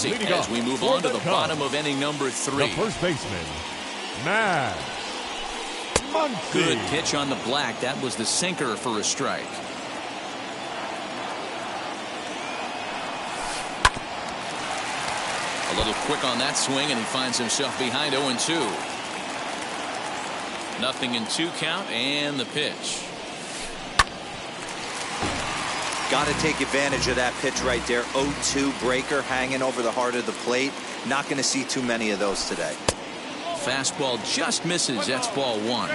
Muncy as we move on to the bottom of inning number 3. The first baseman, Max Muncy. Good pitch on the black. That was the sinker for a strike. A little quick on that swing, and he finds himself behind 0-2. Nothing in 2 count, and the pitch. Got to take advantage of that pitch right there. 0-2 breaker hanging over the heart of the plate. Not going to see too many of those today. Fastball just misses. That's ball 1.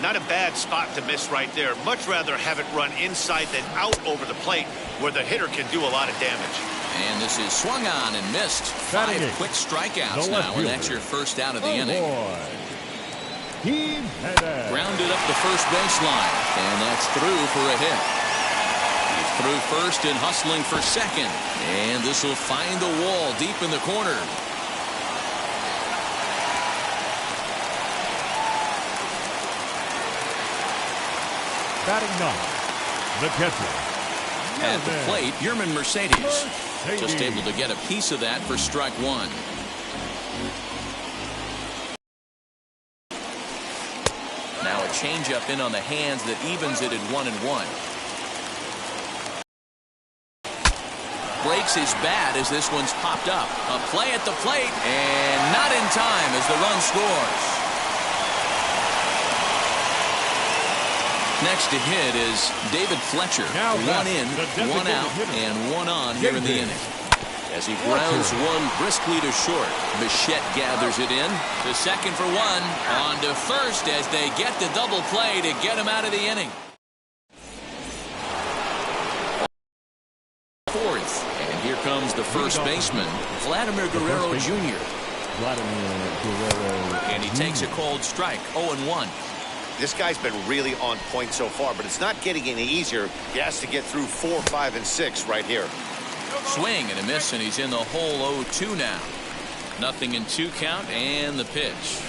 Not a bad spot to miss right there. Much rather have it run inside than out over the plate where the hitter can do a lot of damage. And this is swung on and missed. 5 quick strikeouts now, and that's your first out of the inning. Grounded up the first baseline, and that's through for a hit. He's through first and hustling for second, and this will find the wall deep in the corner. Batting 9, the catcher. At the plate, Yermin Mercedes. Just able to get a piece of that for strike 1. Now a changeup in on the hands that evens it at 1-1. Breaks his bat as this one's popped up. A play at the plate, and not in time as the run scores. Next to hit is David Fletcher. Now 1 in, 1 out, and 1 on here in the inning. As he grounds one briskly to short, Bichette gathers it in to second for 1. On to first as they get the double play to get him out of the inning. 4th, and here comes the first baseman, Vladimir Guerrero Jr. And he takes a called strike, 0-1. This guy's been really on point so far, but it's not getting any easier. He has to get through 4, 5, and 6 right here. Swing and a miss, and he's in the hole 0-2 now. Nothing in 2 count, and the pitch.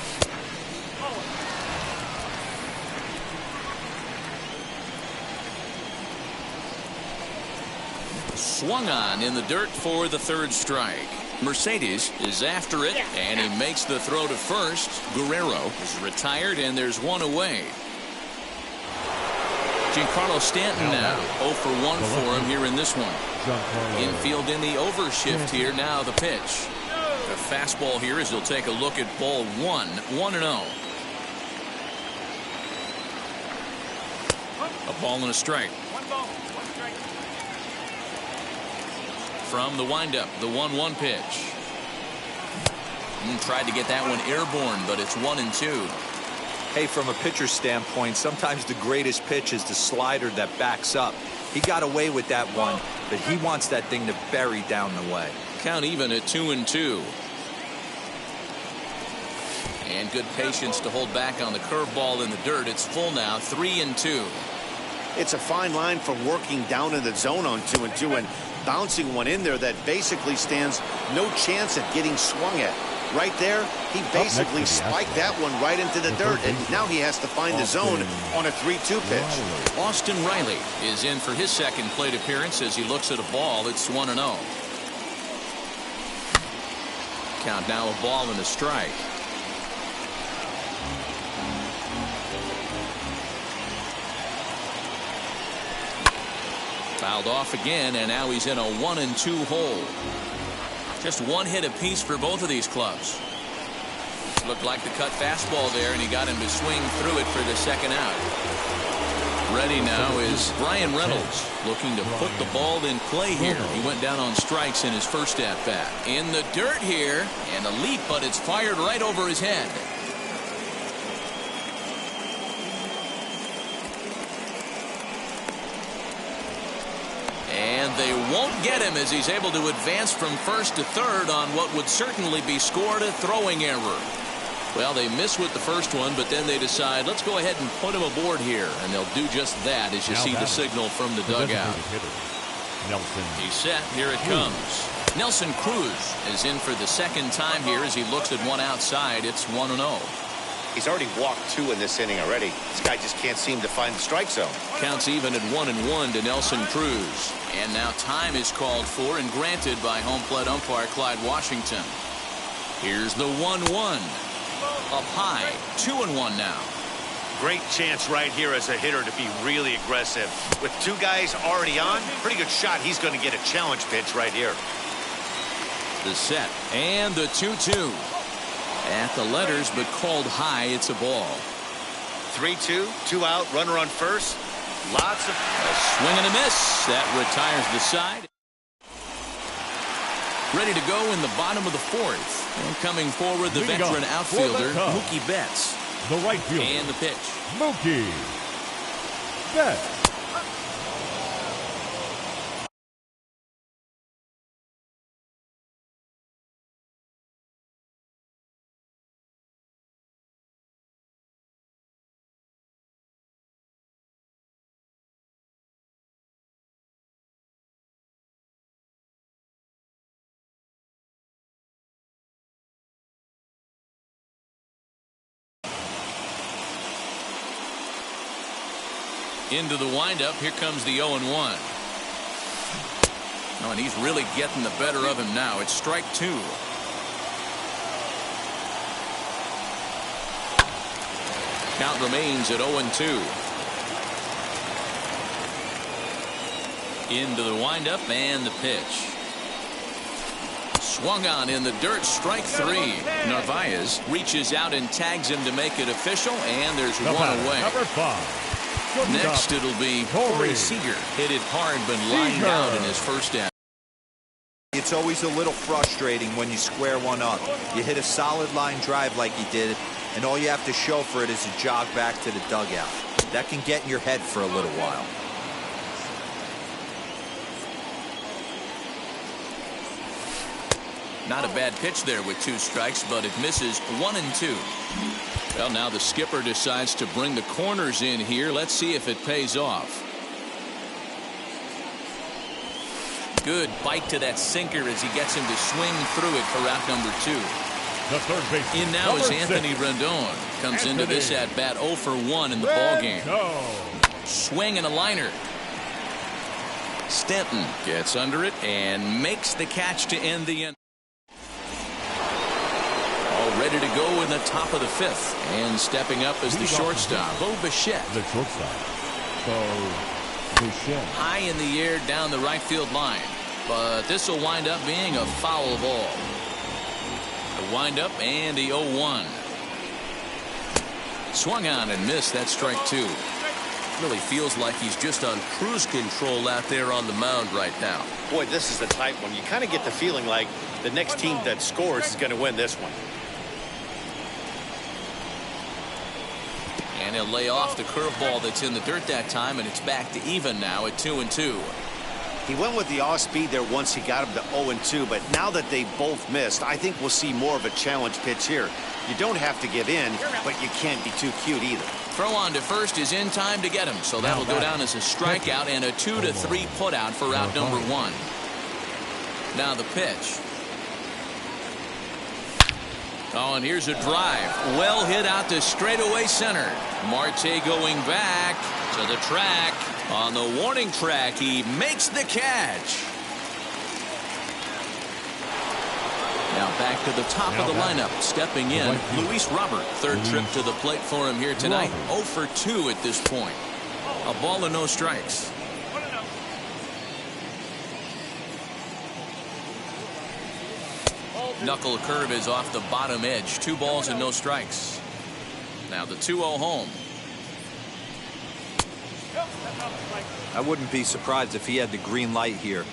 Swung on in the dirt for the 3rd strike. Mercedes is after it, and he makes the throw to first. Guerrero is retired, and there's 1 away. Giancarlo Stanton now 0 for 1 for him here in this one. Infield in the overshift here. Now the pitch. The fastball here as he'll take a look at ball 1. 1-0. A ball and a strike. From the windup, the 1-1 pitch. Tried to get that one airborne, but it's 1-2. Hey, from a pitcher's standpoint, sometimes the greatest pitch is the slider that backs up. He got away with that one, but he wants that thing to bury down the way. Count even at 2-2. And good patience to hold back on the curveball in the dirt. It's full now, 3-2. It's a fine line for working down in the zone on 2-2 and bouncing one in there that basically stands no chance at getting swung at. Right there, he basically spiked that one right into the dirt, and now he has to find the zone on a 3-2 pitch. Austin Riley is in for his second plate appearance as he looks at a ball. It's 1-0. Count now a ball and a strike. Fouled off again, and now he's in a 1-2 hole. Just 1 hit apiece for both of these clubs. Looked like the cut fastball there, and he got him to swing through it for the second out. Ready now is Brian Reynolds, looking to put the ball in play here. He went down on strikes in his first at-bat. In the dirt here, and a leap, but it's fired right over his head. And they won't get him as he's able to advance from first to third on what would certainly be scored a throwing error. Well, they miss with the first one, but then they decide, let's go ahead and put him aboard here. And they'll do just that as you see the signal from the dugout. He's set. Here it comes. Nelson Cruz is in for the second time here as he looks at one outside. It's 1-0. He's already walked 2 in this inning already. This guy just can't seem to find the strike zone. Counts even at 1-1 to Nelson Cruz. And now time is called for and granted by home plate umpire Clyde Washington. Here's the 1-1. Up high, 2-1 now. Great chance right here as a hitter to be really aggressive. With two guys already on, pretty good shot. He's going to get a challenge pitch right here. The set and the 2-2. At the letters, but called high. It's a ball. 3-2, 2 out, runner on first. Lots of a swing and a miss. That retires the side. Ready to go in the bottom of the fourth. And coming forward, the veteran outfielder, Mookie Betts. The right fielder. And the pitch. Mookie Betts. Into the windup. Here comes the 0-1. Oh, and he's really getting the better of him now. It's strike 2. Count remains at 0-2. Into the windup and the pitch. Swung on in the dirt. Strike 3. Narvaez reaches out and tags him to make it official, and there's one away. Number 5. Next, it'll be Corey Seager. Hit it hard, but lined out in his first at. It's always a little frustrating when you square one up. You hit a solid line drive like he did, and all you have to show for it is a jog back to the dugout. That can get in your head for a little while. Not a bad pitch there with 2 strikes, but it misses 1-2. Well, now the skipper decides to bring the corners in here. Let's see if it pays off. Good bite to that sinker as he gets him to swing through it for out number 2. The third baseman. In now is Anthony Rendon. Comes into this at bat 0 for 1 in the ballgame. Swing and a liner. Stanton gets under it and makes the catch to end the inning. Ready to go in the top of the 5th. And stepping up is the shortstop, Bo Bichette. The shortstop, Bo Bichette. High in the air down the right field line. But this will wind up being a foul ball. The windup and the 0-1. Swung on and missed. That strike 2. Really feels like he's just on cruise control out there on the mound right now. Boy, this is the tight one. You kind of get the feeling like the next team that scores is going to win this one. And he'll lay off the curveball that's in the dirt that time, and it's back to even now at 2-2. He went with the off speed there once he got him to 0-2, but now that they both missed, I think we'll see more of a challenge pitch here. You don't have to give in, but you can't be too cute either. Throw on to first is in time to get him, so that'll go down as a strikeout and a 2-3 putout for out number 1. Now the pitch. Oh, and here's a drive. Well hit out to straightaway center. Marte going back to the track. On the warning track, he makes the catch. Now back to the top of the lineup. Stepping in, Luis Robert. Third trip to the plate for him here tonight. 0 for 2 at this point. A ball and no strikes. Knuckle curve is off the bottom edge. 2 balls and no strikes. Now the 2-0 home. I wouldn't be surprised if he had the green light here.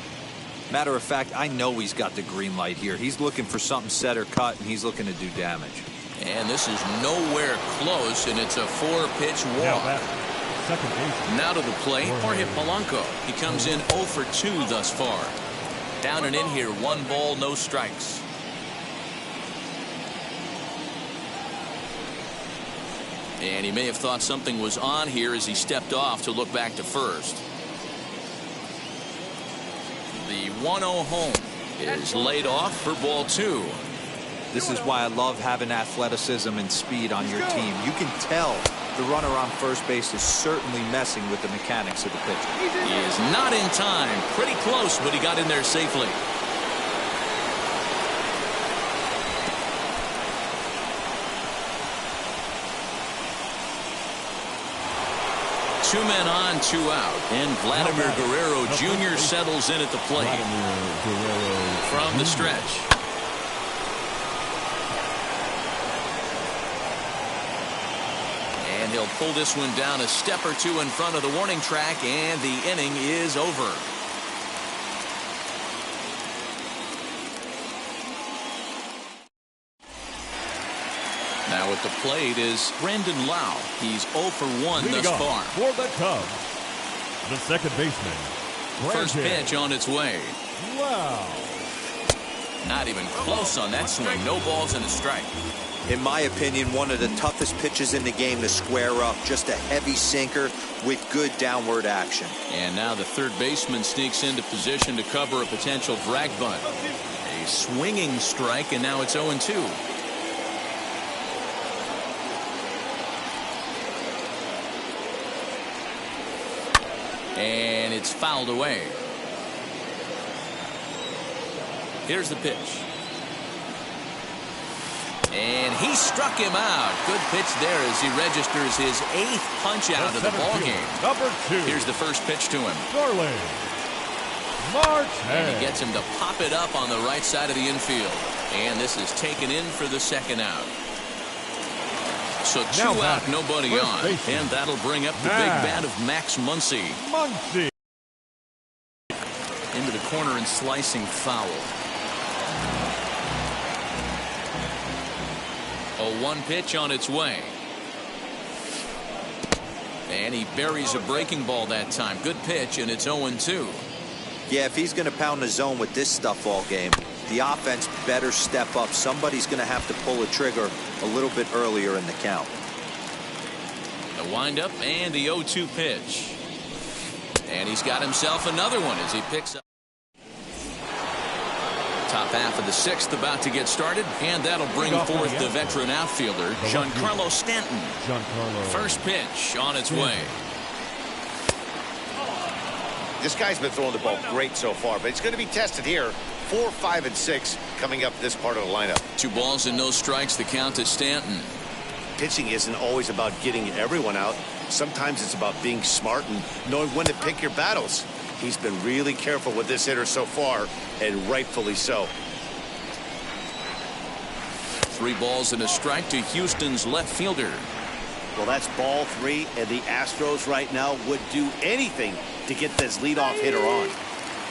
Matter of fact, I know he's got the green light here. He's looking for something set or cut, and he's looking to do damage. And this is nowhere close, and it's a 4-pitch walk. Now to the plate, Jorge Polanco. He comes in 0 for 2 thus far. Down and in here, 1 ball, no strikes. And he may have thought something was on here as he stepped off to look back to first. The 1-0 home is laid off for ball 2. This is why I love having athleticism and speed on your team. You can tell The runner on first base is certainly messing with the mechanics of the pitch. He is not in time. Pretty close, but he got in there safely. Two men on, two out. And Vladimir Guerrero Jr. settles in at the plate. From the stretch. And he'll pull this one down a step or two in front of the warning track, and the inning is over. Now at the plate is Brandon Lowe. He's 0 for 1 thus far. For the Cubs, the second baseman, First pitch on its way. Wow. Not even close on that swing. No balls and a strike. In my opinion, one of the toughest pitches in the game to square up. Just a heavy sinker with good downward action. And now the third baseman sneaks into position to cover a potential drag bunt. A swinging strike, and now it's 0-2. And it's fouled away. Here's the pitch. And he struck him out. Good pitch there as he registers his 8th punch out of the ball game. Number 2. Here's the first pitch to him. Starling Marte. And he gets him to pop it up on the right side of the infield. And this is taken in for the second out. So 2 out, nobody on. And that'll bring up the big bat of Max Muncy. Into the corner and slicing foul. A 1 pitch on its way. And he buries a breaking ball that time. Good pitch, and it's 0-2. Yeah, if he's going to pound the zone with this stuff all game, the offense better step up. Somebody's going to have to pull a trigger a little bit earlier in the count. The windup and the 0-2 pitch. And he's got himself another one as he picks up. Top half of the 6th about to get started, and that'll bring forth the veteran outfielder, Giancarlo Stanton. First pitch on its way. This guy's been throwing the ball great so far, but it's going to be tested here. 4, 5, and 6 coming up this part of the lineup. 2 balls and no strikes, the count to Stanton. Pitching isn't always about getting everyone out. Sometimes it's about being smart and knowing when to pick your battles. He's been really careful with this hitter so far, and rightfully so. 3 balls and a strike to Houston's left fielder. Well, that's ball 3, and the Astros right now would do anything to get this leadoff hitter on.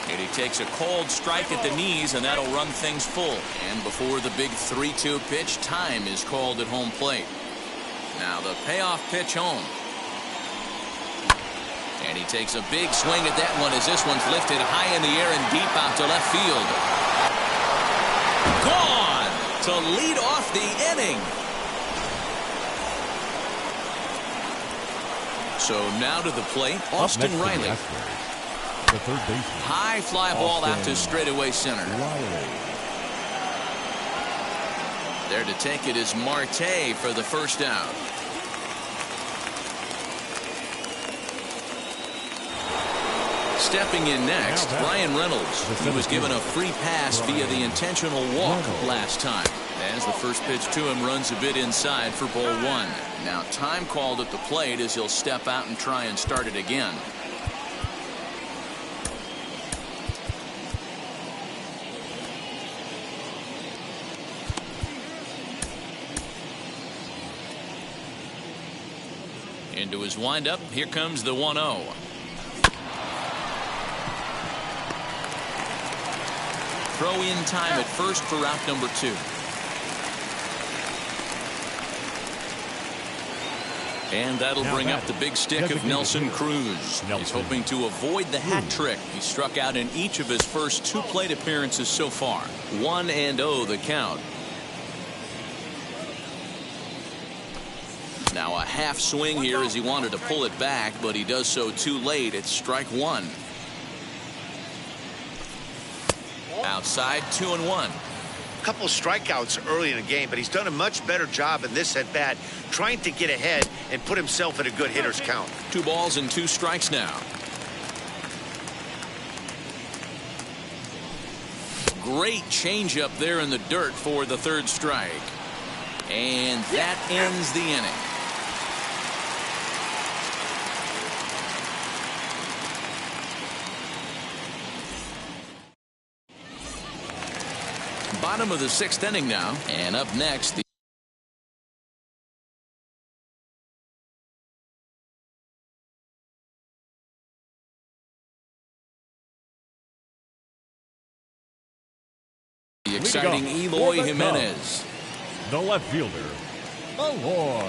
And he takes a cold strike at the knees, and that'll run things full. And before the big 3-2 pitch, time is called at home plate. Now the payoff pitch home. And he takes a big swing at that one as this one's lifted high in the air and deep out to left field. Gone to lead off the inning. So now to the plate, Austin Riley. The third baseman. High fly ball out to straightaway center. There to take it is Marte for the first out. Stepping in next, Bryan Reynolds. He was given a free pass via the intentional walk last time. As the first pitch to him runs a bit inside for ball 1. Now time called at the plate as he'll step out and try and start it again. Into his windup, here comes the 1-0. Throw in time at first for route number 2. And that'll bring up the big stick of Nelson Cruz. He's hoping to avoid the hat trick. He struck out in each of his first 2 plate appearances so far. 1-0 the count. Now a half swing here as he wanted to pull it back, but he does so too late. It's strike 1. Outside, 2-1. couple strikeouts early in the game, but he's done a much better job in this at bat trying to get ahead and put himself in a good hitter's count. 2 balls and 2 strikes now. Great changeup there in the dirt for the 3rd strike. And that ends the inning. Bottom of the 6th inning now. And up next, the exciting Eloy Jimenez. The left fielder, Eloy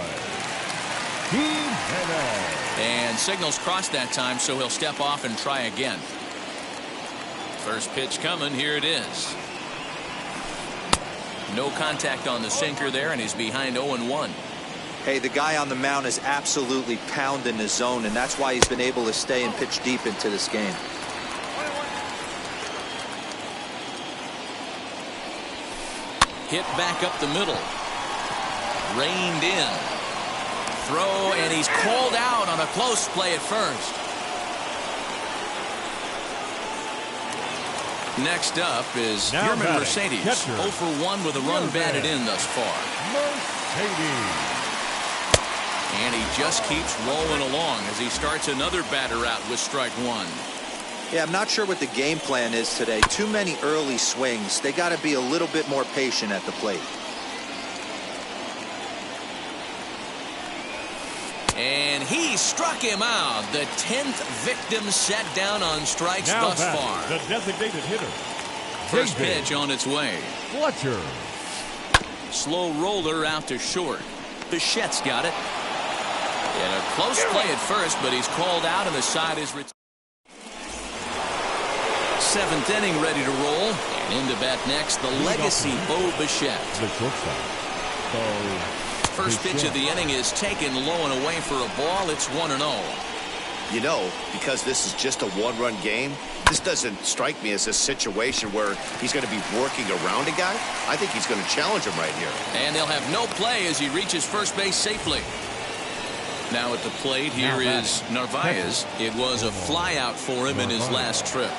Jimenez. And signals crossed that time, so he'll step off and try again. First pitch coming. Here it is. No contact on the sinker there, and he's behind 0-1. Hey, the guy on the mound is absolutely pounding the zone, and that's why he's been able to stay and pitch deep into this game. Hit back up the middle. Reined in. Throw, and he's called out on a close play at first. Next up is Yermin Mercedes. 0 for 1 with a run batted in thus far. Mercedes. And he just keeps rolling along as he starts another batter out with strike 1. Yeah, I'm not sure what the game plan is today. Too many early swings. They got to be a little bit more patient at the plate. And he struck him out. The 10th victim set down on strikes thus far. The designated hitter. First pitch on its way. Fletcher. Slow roller out to short. Bichette's got it. And a close play at first, but he's called out and the side is retired. 7th inning ready to roll. And into bat next, the legacy Bo Bichette. The shortstop. First pitch of the inning is taken low and away for a ball. It's 1-0. You know, because this is just a 1-run game, this doesn't strike me as a situation where he's going to be working around a guy. I think he's going to challenge him right here. And they'll have no play as he reaches first base safely. Now at the plate, here is Narvaez. It was a fly out for him in his last trip.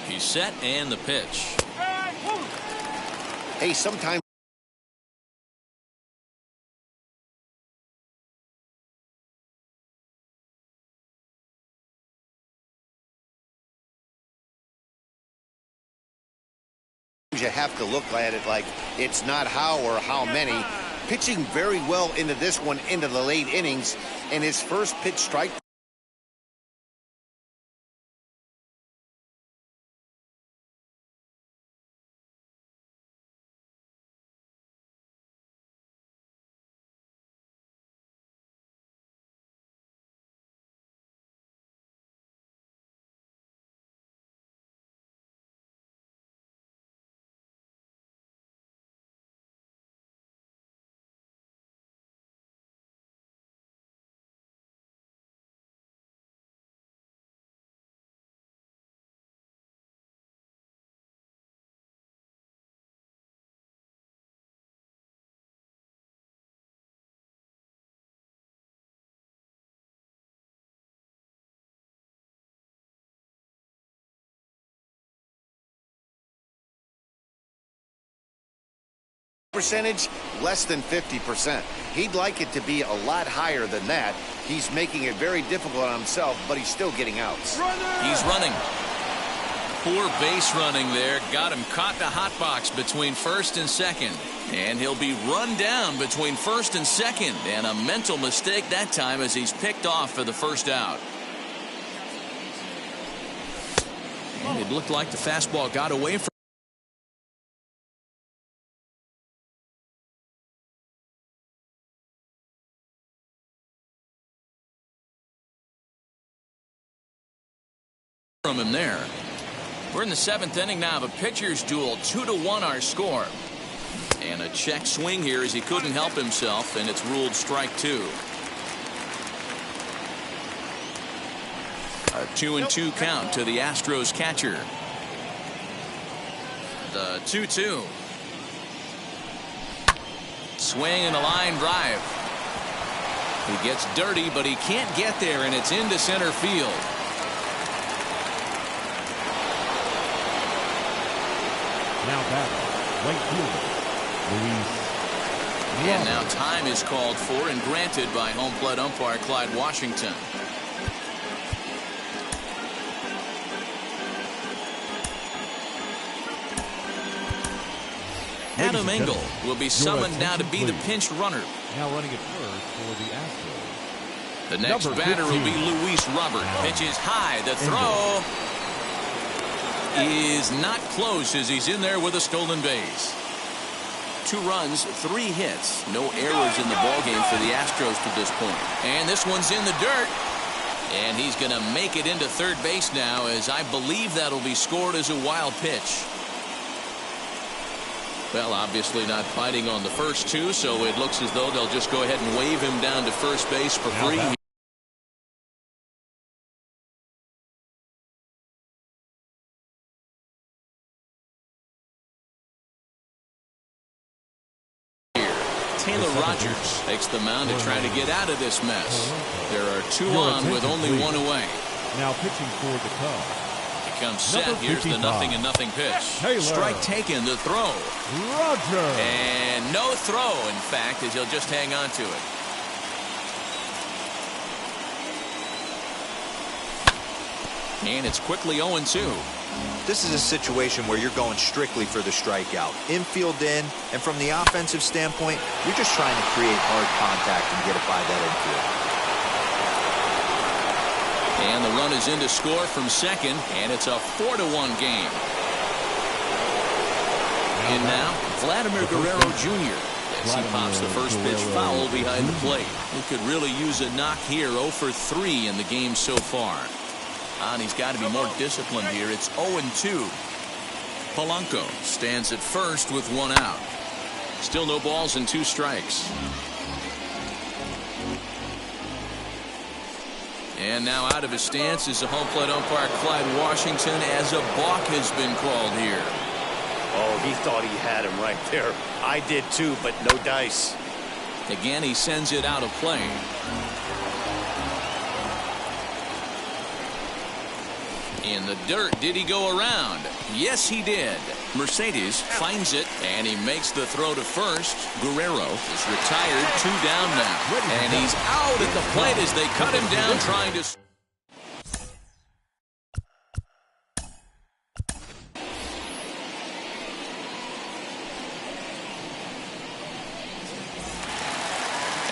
He's set and the pitch. Hey, sometimes you have to look at it like it's not how or how many. Pitching very well into this one, into the late innings, and his first pitch strike percentage, less than 50%. He'd like it to be a lot higher than that. He's making it very difficult on himself, but he's still getting outs. He's running. Poor base running there. Got him caught in a hot box between first and second. And he'll be run down between first and second. And a mental mistake that time as he's picked off for the first out. And it looked like the fastball got away from him there. We're in the 7th inning now of a pitcher's duel. 2-1 our score. And a check swing here as he couldn't help himself, and it's ruled strike 2. A 2-2 count to the Astros catcher. The 2-2. Swing and a line drive. He gets dirty, but he can't get there, and it's into center field. Now batting, right fielder, Luis. And now time is called for and granted by home plate umpire Clyde Washington. Adam Engel will be summoned now to be the pinch runner. Now running at first for the Astros. The next batter will be Luis Robert. Pitches high. The throw is not close as he's in there with a stolen base. 2 runs, 3 hits. No errors in the ballgame for the Astros to this point. And this one's in the dirt. And he's going to make it into third base now, as I believe that'll be scored as a wild pitch. Well, obviously not fighting on the first 2, so it looks as though they'll just go ahead and wave him down to first base for free. Taylor Rogers takes the mound to try to get out of this mess. There are 2 on with only 1 away. Now pitching for the Cubs. He comes set. Here's the 0-0 pitch. Taylor. Strike taken. The throw. Rogers. And no throw, in fact, as he'll just hang on to it. And it's quickly 0-2. This is a situation where you're going strictly for the strikeout. Infield in, and from the offensive standpoint, you're just trying to create hard contact and get it by that infield. And the run is in to score from second, and it's a 4-1 game. And now, Vladimir Guerrero Jr. as he pops the first pitch foul behind the plate. He could really use a knock here. 0 for 3 in the game so far. And he's got to be more disciplined here. It's 0-2. Polanco stands at first with 1 out. Still no balls and 2 strikes. And now out of his stance is the home plate umpire Clyde Washington, as a balk has been called here. Oh, he thought he had him right there. I did too, but no dice. Again, he sends it out of play. In the dirt, did he go around? Yes, he did. Mercedes finds it, and he makes the throw to first. Guerrero is retired, 2 down now. And he's out at the plate as they cut him down trying to...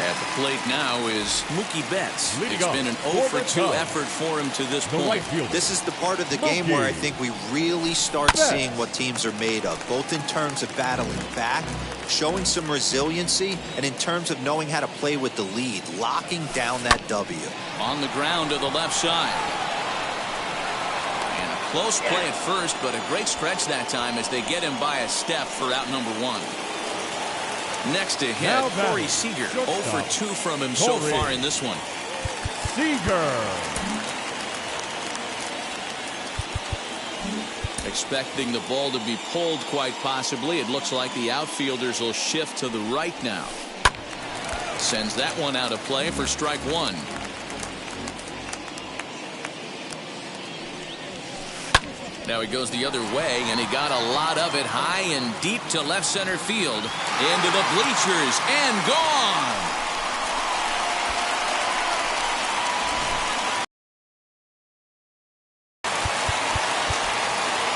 At the plate now is Mookie Betts. It's been an 0 for 2 effort for him to this point. This is the part of the game where I think we really start seeing what teams are made of, both in terms of battling back, showing some resiliency, and in terms of knowing how to play with the lead, locking down that W. On the ground to the left side. And a close play at first, but a great stretch that time as they get him by a step for out number 1. Next to hit, Corey Seager. 0 for 2 from him so far in this one. Seager. Expecting the ball to be pulled quite possibly. It looks like the outfielders will shift to the right now. Sends that one out of play for strike 1. Now he goes the other way, and he got a lot of it high and deep to left center field. Into the bleachers and gone.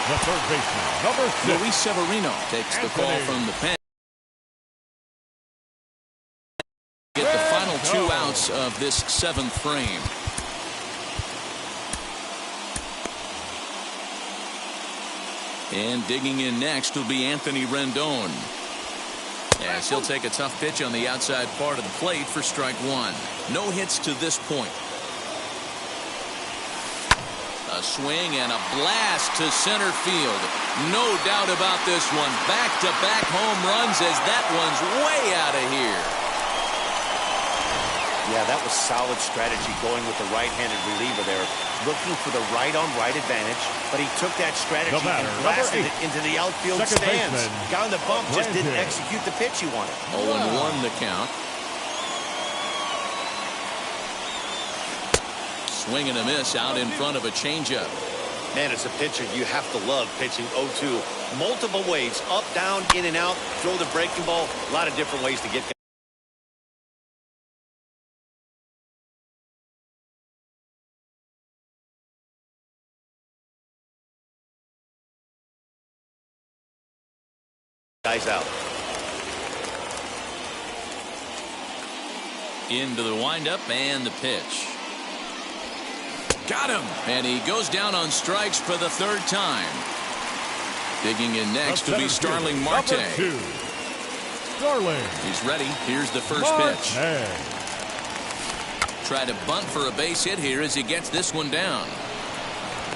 The third baseman, number 6. Luis Severino takes the call from the pen. Get the final 2 outs of this 7th frame. And digging in next will be Anthony Rendon, as he'll take a tough pitch on the outside part of the plate for strike 1. No hits to this point. A swing and a blast to center field. No doubt about this one. Back-to-back home runs, as that one's way out of here. Yeah, that was solid strategy going with the right-handed reliever there. Looking for the right-on-right advantage, but he took that strategy and blasted it into the outfield stands. Got on the bump, just didn't execute the pitch he wanted. 0-1 the count. Swing and a miss out in front of a changeup. Man, as a pitcher, you have to love pitching 0-2. Multiple ways, up, down, in and out, throw the breaking ball. A lot of different ways to get guys out. Into the windup and the pitch. Got him. And he goes down on strikes for the 3rd time. Digging in next will be Starling Marte. Starling. He's ready. Here's the first pitch. Try to bunt for a base hit here as he gets this one down.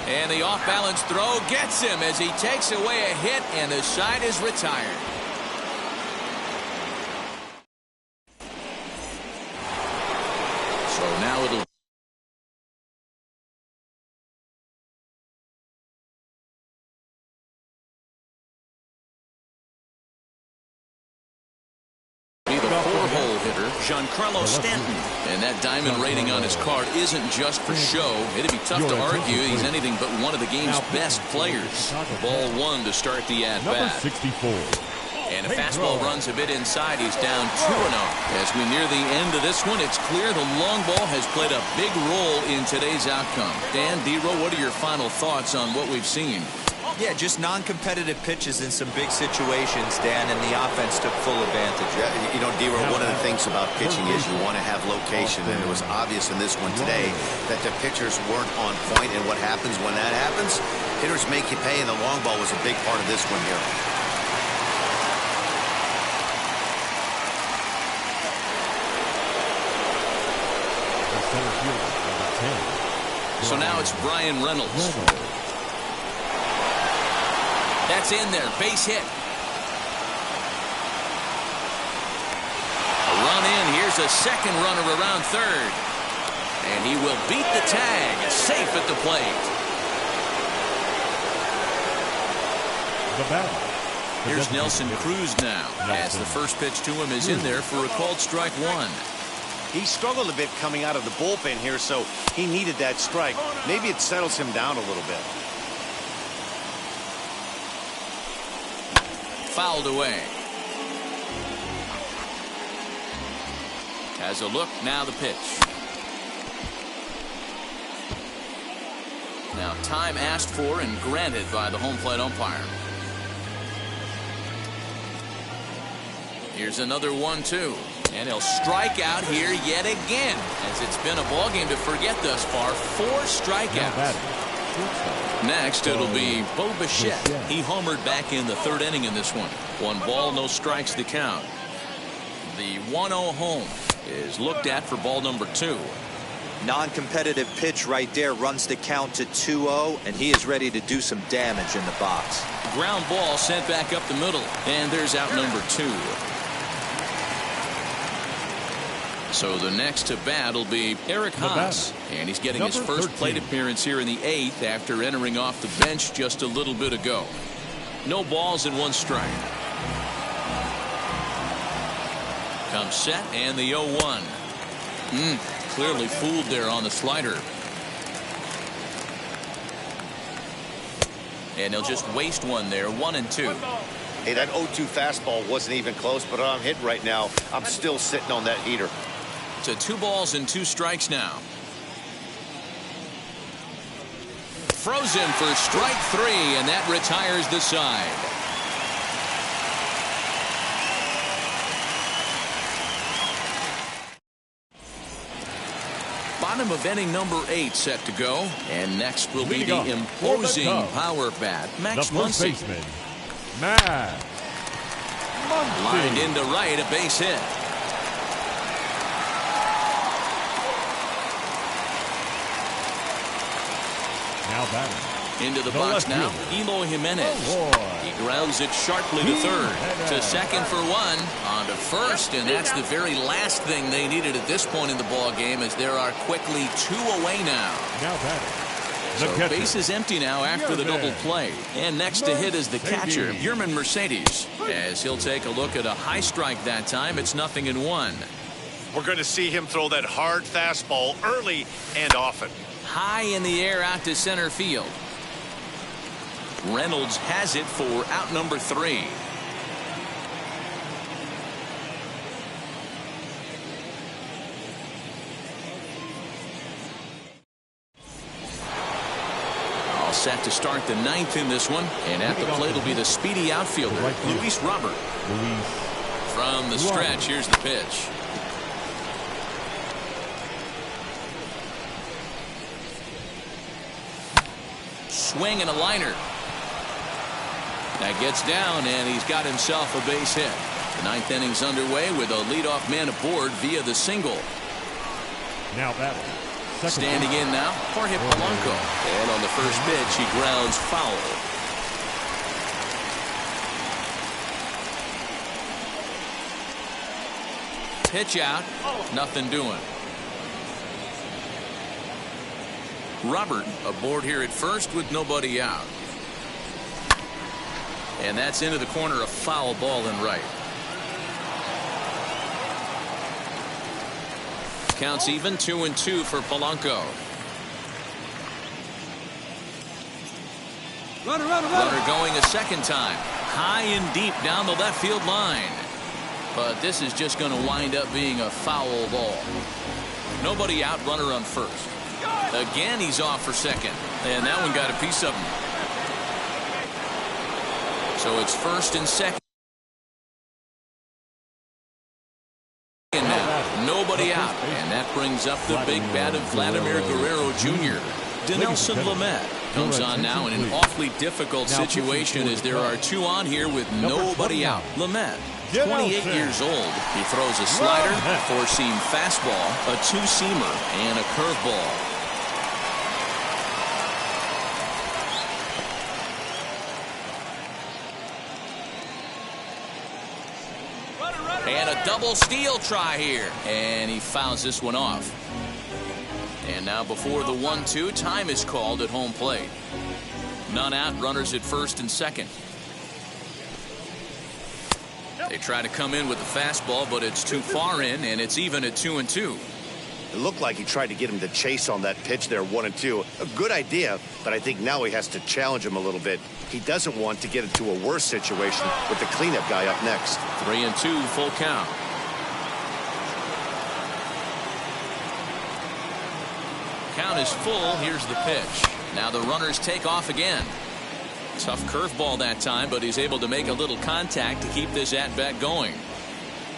And the off-balance throw gets him as he takes away a hit, and the side is retired. So now it'll be the 4-hole hitter, Giancarlo Stanton. And that diamond rating on his card isn't just for show. It'd be tough to argue he's anything but one of the game's best players. Ball 1 to start the at-bat. 64. And a fastball runs a bit inside. He's down 2-0. As we near the end of this one, it's clear the long ball has played a big role in today's outcome. Dan, D-Row, what are your final thoughts on what we've seen? Yeah, just non-competitive pitches in some big situations, Dan, and the offense took full advantage. Yeah, you know, D-Row, one of the things about pitching is you want to have location, and it was obvious in this one today that the pitchers weren't on point, and what happens when that happens? Hitters make you pay, and the long ball was a big part of this one here. So now it's Brian Reynolds. That's in there. Base hit. A run in. Here's a second runner around third. And he will beat the tag. Safe at the plate. Here's Nelson Cruz now, as the first pitch to him is in there for a called strike 1. He struggled a bit coming out of the bullpen here, so he needed that strike. Maybe it settles him down a little bit. Fouled away. Has a look. Now the pitch. Now time asked for and granted by the home plate umpire. Here's another 1-2. And he'll strike out here yet again, as it's been a ball game to forget thus far. 4 strikeouts. Next, it'll be Bo Bichette. He homered back in the 3rd inning in this one. 1 ball, no strikes to count. The 1-0 home is looked at for ball number 2. Non-competitive pitch right there, runs the count to 2-0, and he is ready to do some damage in the box. Ground ball sent back up the middle, and there's out number 2. So the next to bat will be Eric Haas, and he's getting his first plate appearance here in the 8th after entering off the bench just a little bit ago. No balls and 1 strike. Comes set and the 0-1. Clearly fooled there on the slider. And he'll just waste one there. 1-2. Hey, that 0-2 fastball wasn't even close, but I'm hitting right now. I'm still sitting on that heater. To 2 balls and 2 strikes now. Frozen for strike 3, and that retires the side. Bottom of inning number 8 set to go, and next will be the imposing power bat, Max Muncy. Max Muncy. Lined into right, a base hit. Now batting. Into the box now, Eloy Jimenez. He grounds it sharply to third. To second for 1. On to first, and that's the very last thing they needed at this point in the ball game, as there are quickly 2 away now. Now batting. So base is empty now after the double play. And next to hit is the catcher, Yerman Mercedes. As he'll take a look at a high strike that time, it's 0-1. We're going to see him throw that hard fastball early and often. High in the air out to center field. Reynolds has it for out number 3. All set to start the 9th in this one, and at the plate will be the speedy outfielder, Luis Robert. From the stretch, here's the pitch. Swing and a liner. That gets down, and he's got himself a base hit. The 9th inning's underway with a leadoff man aboard via the single. Now batting. Standing in now, Jorge Polanco. And on the first pitch, he grounds foul. Pitch out, nothing doing. Robert aboard here at first with nobody out. And that's into the corner, a foul ball in right. Counts even, 2-2 for Polanco. Runner going a second time. High and deep down the left field line. But this is just going to wind up being a foul ball. Nobody out, runner on first. Again, he's off for second. And that one got a piece of him. So it's first and second. And now, nobody out. And that brings up the big bat of Vladimir Guerrero Jr. Dinelson Lamet comes on now in an awfully difficult situation, as there are 2 on here with nobody out. Lamet, 28 years old. He throws a slider, a 4-seam fastball, a 2-seamer, and a curveball. And a double steal try here. And he fouls this one off. And now before the 1-2, time is called at home plate. None out, runners at first and second. They try to come in with the fastball, but it's too far in, and it's even at 2-2. It looked like he tried to get him to chase on that pitch there, 1-2. A good idea, but I think now he has to challenge him a little bit. He doesn't want to get into a worse situation with the cleanup guy up next. 3-2, full count. Count is full. Here's the pitch. Now the runners take off again. Tough curveball that time, but he's able to make a little contact to keep this at-bat going.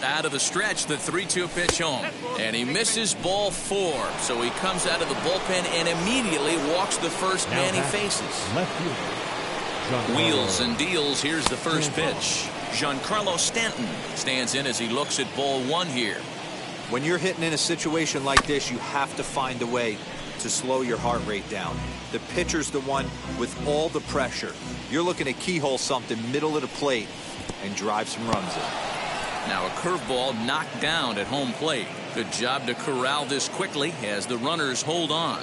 Out of the stretch, the 3-2 pitch home. And he misses ball 4. So he comes out of the bullpen and immediately walks the first man he faces. Left fielder. Wheels and deals. Here's the first pitch. Giancarlo Stanton stands in as he looks at ball 1 here. When you're hitting in a situation like this, you have to find a way to slow your heart rate down. The pitcher's the one with all the pressure. You're looking to keyhole something middle of the plate and drive some runs in. Now a curveball knocked down at home plate. Good job to corral this quickly as the runners hold on.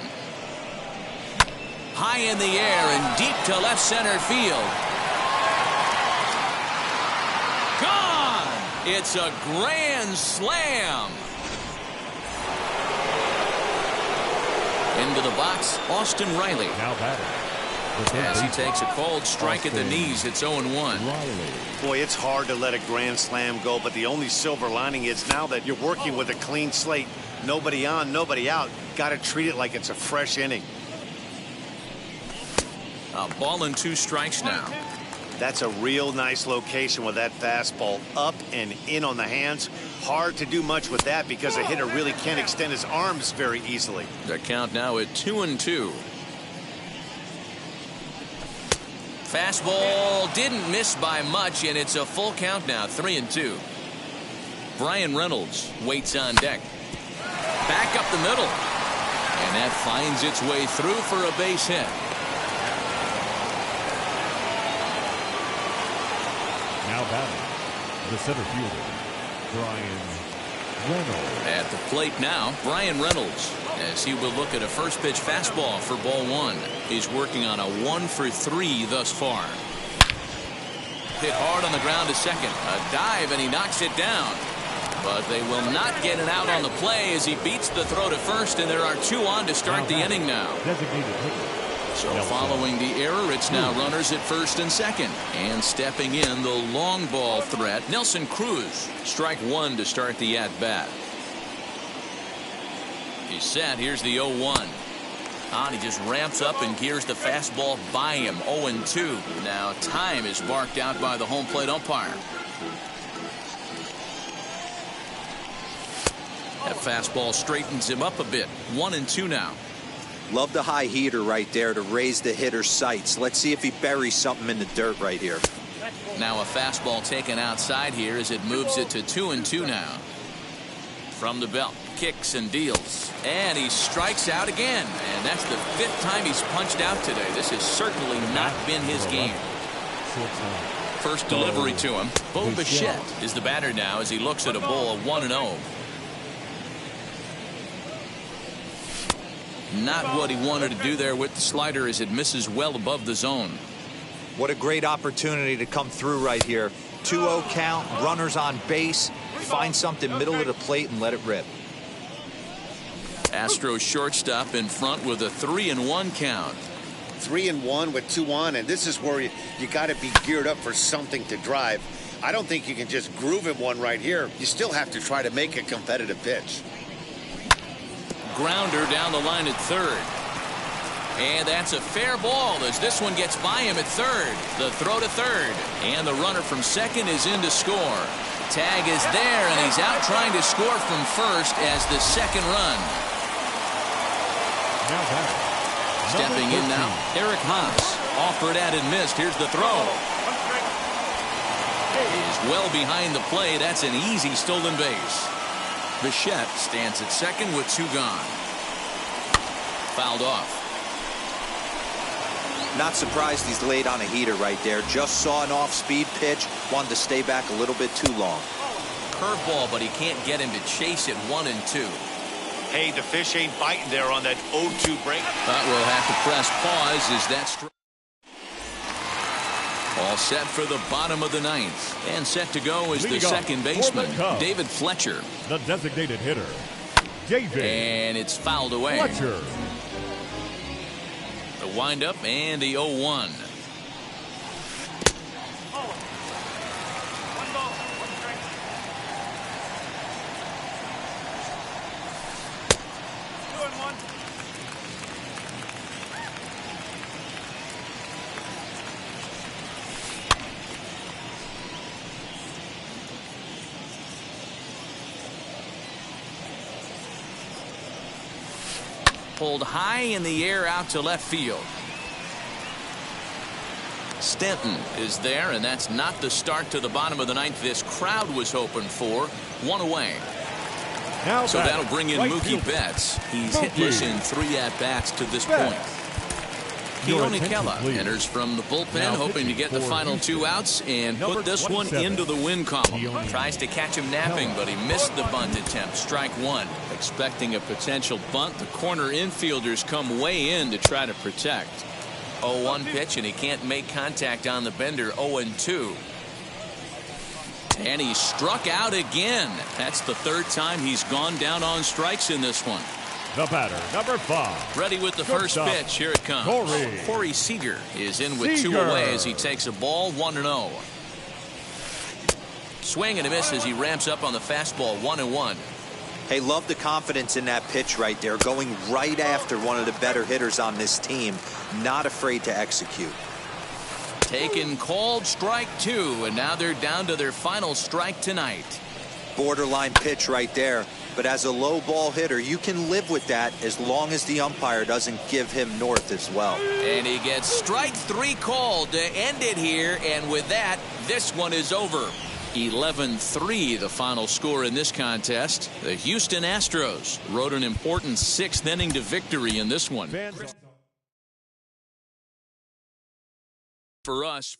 High in the air and deep to left center field. Gone! It's a grand slam. Into the box, Austin Riley. Now batting. As he takes a cold strike at the knees, it's 0-1. Boy, it's hard to let a grand slam go, but the only silver lining is now that you're working with a clean slate, nobody on, nobody out, got to treat it like it's a fresh inning. A ball and 2 strikes now. That's a real nice location with that fastball up and in on the hands. Hard to do much with that because a hitter really can't extend his arms very easily. The count now at 2-2. Fastball didn't miss by much, and it's a full count now, 3-2. Bryan Reynolds waits on deck. Back up the middle. And that finds its way through for a base hit. Now batting, the center fielder, Bryan Reynolds. At the plate now, Bryan Reynolds, as he will look at a first pitch fastball for ball 1. He's working on a 1-for-3 thus far. Hit hard on the ground to second. A dive, and he knocks it down. But they will not get it out on the play as he beats the throw to first, and there are 2 on to start the inning now. Designated hitter. So following the error, it's now runners at first and second. And stepping in, the long ball threat, Nelson Cruz. Strike 1 to start the at-bat. He's set. Here's the 0-1. And he just ramps up and gears the fastball by him. 0-2. Now time is marked out by the home plate umpire. That fastball straightens him up a bit. 1-2 now. Love the high heater right there to raise the hitter's sights. Let's see if he buries something in the dirt right here. Now a fastball taken outside here as it moves it to 2-2 now. From the belt, kicks and deals. And he strikes out again. And that's the 5th time he's punched out today. This has certainly not been his game. First delivery to him. Bo Bichette is the batter now as he looks at a ball of 1-0. Not what he wanted to do there with the slider as it misses well above the zone. What a great opportunity to come through right here. 2-0 count, runners on base. Find something middle of the plate and let it rip. Astros shortstop in front with a 3-1 count. 3-1 with 2 on, and this is where you got to be geared up for something to drive. I don't think you can just groove him one right here. You still have to try to make a competitive pitch. Grounder down the line at third. And that's a fair ball as this one gets by him at third. The throw to third. And the runner from second is in to score. Tag is there, and he's out trying to score from first as the second run. Stepping in now, Eric Haas. Offered at and missed. Here's the throw. He's well behind the play. That's an easy stolen base. Bichette stands at second with 2 gone. Fouled off. Not surprised he's laid on a heater right there. Just saw an off-speed pitch. Wanted to stay back a little bit too long. Curveball, but he can't get him to chase it. 1-2. Hey, the fish ain't biting there on that 0-2 break. But we'll have to press pause as that all set for the bottom of the 9th. And set to go is the second baseman, David Fletcher. The designated hitter, David. And it's fouled away. Fletcher. The windup and the 0-1. Pulled high in the air out to left field. Stanton is there, and that's not the start to the bottom of the 9th this crowd was hoping for. 1 away. Now so that'll bring in Mookie Betts. He's hitless in 3 at-bats to this point. Keone Kela enters from the bullpen, hoping to get the final 2 outs and put this one into the win column. Tries to catch him napping, but he missed the bunt attempt. Strike 1. Expecting a potential bunt, the corner infielders come way in to try to protect. 0-1 pitch, and he can't make contact on the bender. 0-2. And he struck out again. That's the 3rd time he's gone down on strikes in this one. The batter, number 5. Ready with the first pitch. Here it comes. Corey Seager is in with 2 away as he takes a ball 1-0. Swing and a miss as he ramps up on the fastball 1-1. Hey, love the confidence in that pitch right there. Going right after one of the better hitters on this team. Not afraid to execute. Taken called strike 2, and now they're down to their final strike tonight. Borderline pitch right there. But as a low ball hitter, you can live with that as long as the umpire doesn't give him north as well. And he gets strike 3 called to end it here. And with that, this one is over. 11-3 the final score in this contest. The Houston Astros rode an important 6th inning to victory in this one. For us.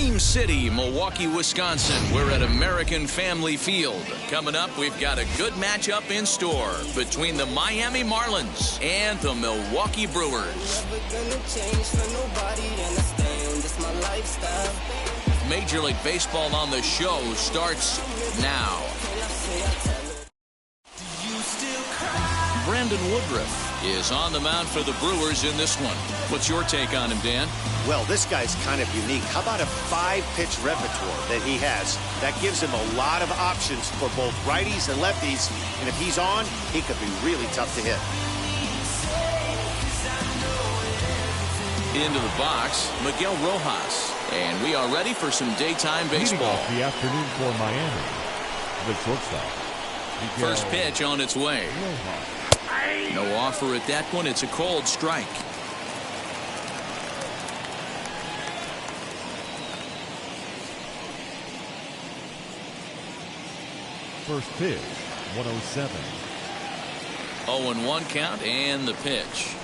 Dream City, Milwaukee, Wisconsin. We're at American Family Field. Coming up, we've got a good matchup in store between the Miami Marlins and the Milwaukee Brewers. Major League Baseball on the show starts now. Brandon Woodruff is on the mound for the Brewers in this one. What's your take on him, Dan? Well, this guy's kind of unique. How about a 5-pitch repertoire that he has? That gives him a lot of options for both righties and lefties. And if he's on, he could be really tough to hit. Into the box, Miguel Rojas. And we are ready for some daytime baseball. Leading off the afternoon for Miami, the shortstop. Miguel First pitch on its way. Rojas. No offer at that one. It's a cold strike. First pitch, 107. 0-1 count and the pitch.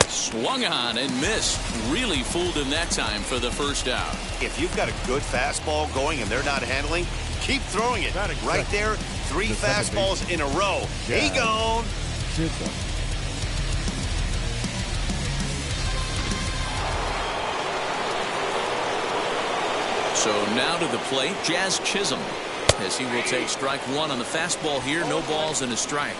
Swung on and missed. Really fooled him that time for the first out. If you've got a good fastball going and they're not handling, keep throwing it. Right there, 3 fastballs in a row. Yeah. He gone. Chisholm. So now to the plate, Jazz Chisholm, as he will take strike 1 on the fastball here. No balls and a strike.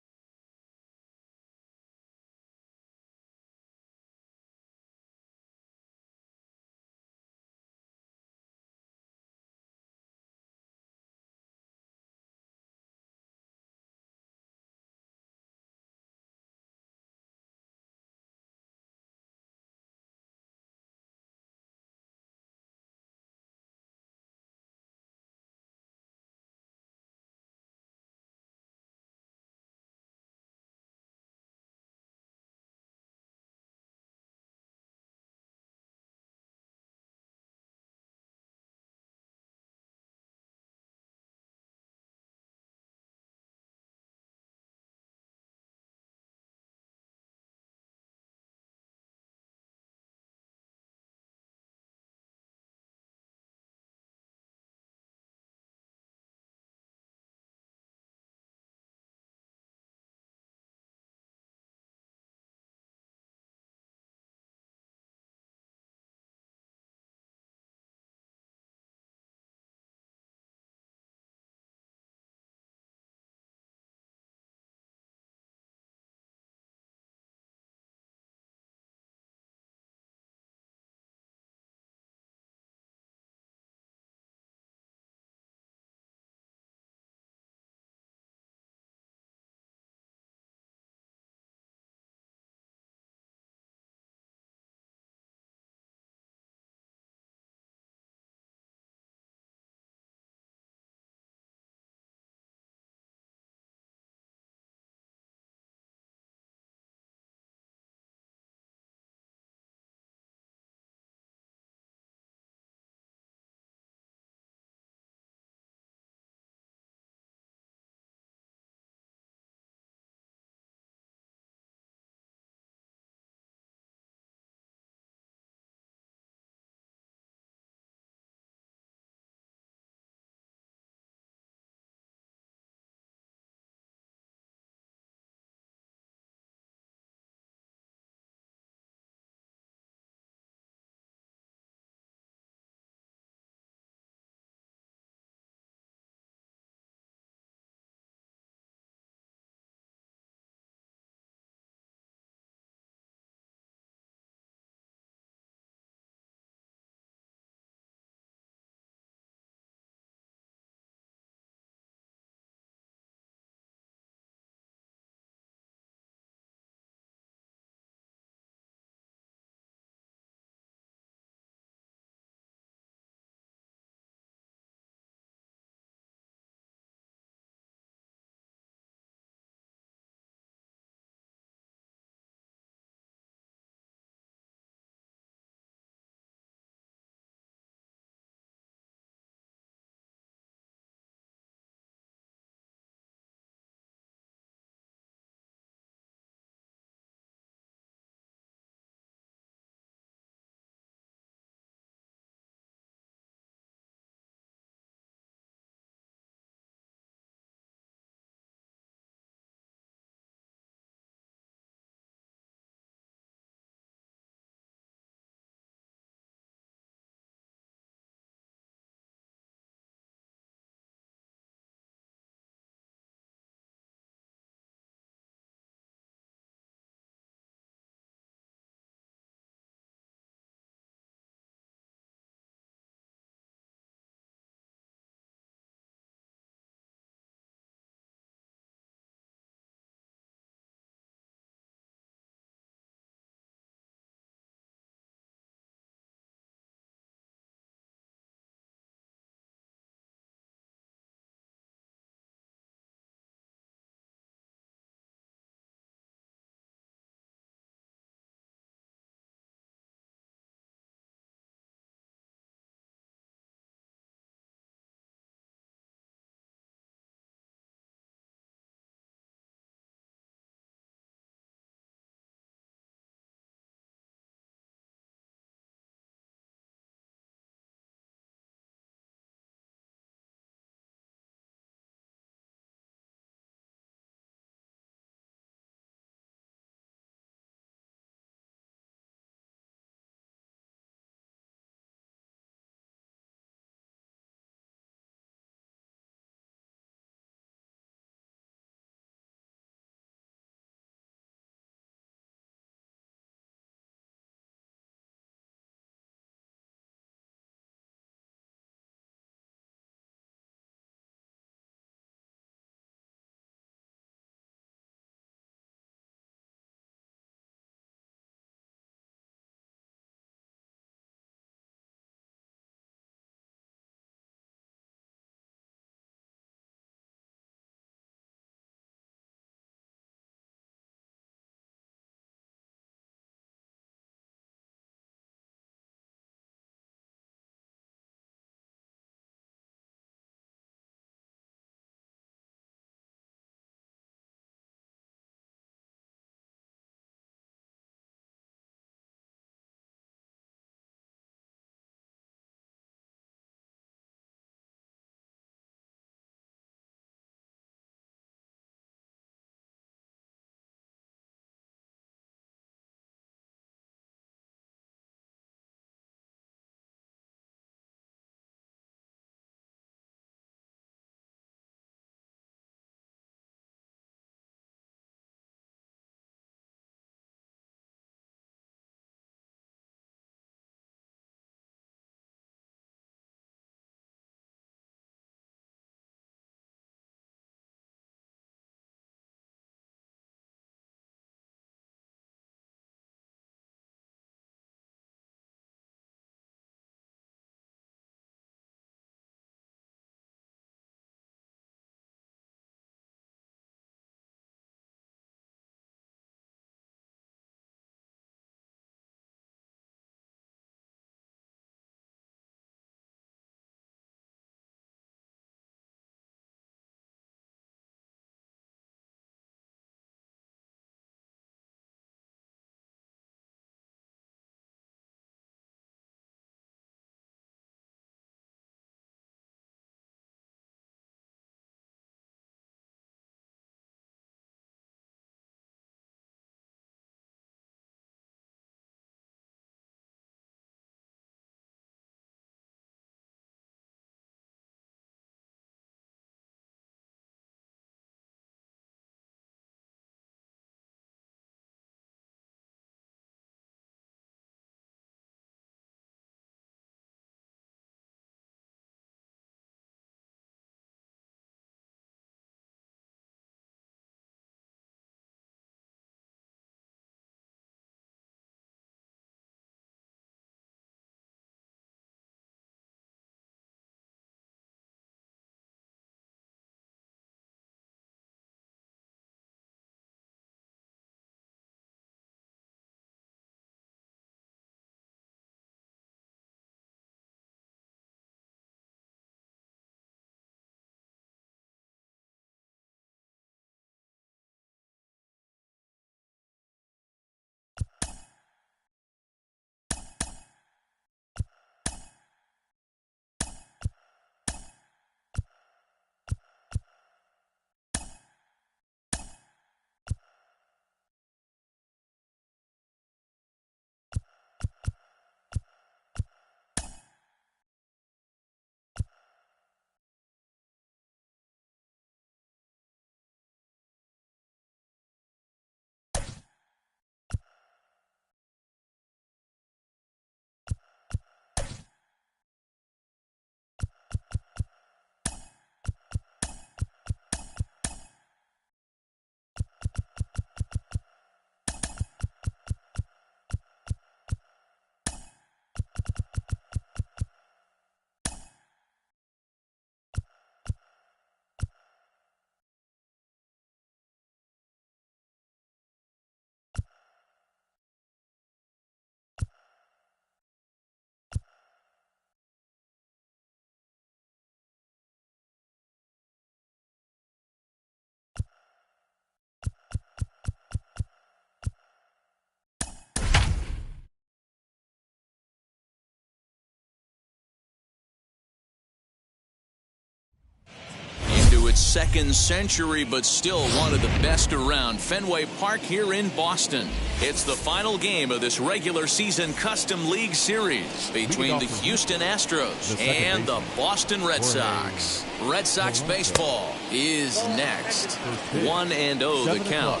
its second century, but still one of the best around. Fenway Park here in Boston. It's the final game of this regular season Custom League Series between the Houston Astros and the Boston Red Sox. Red Sox baseball is next. 1-0 the count.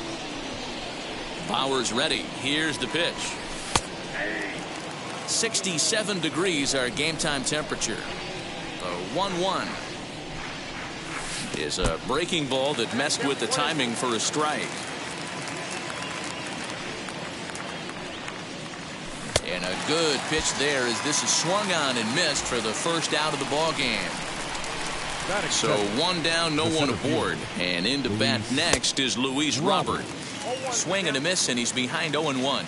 Bauer's ready. Here's the pitch. 67 degrees our game time temperature. The 1-1 is a breaking ball that messed with the timing for a strike. And a good pitch there as this is swung on and missed for the first out of the ball game. So one down, no one aboard. And into bat next is Luis Robert. Swing and a miss, and he's behind 0-1.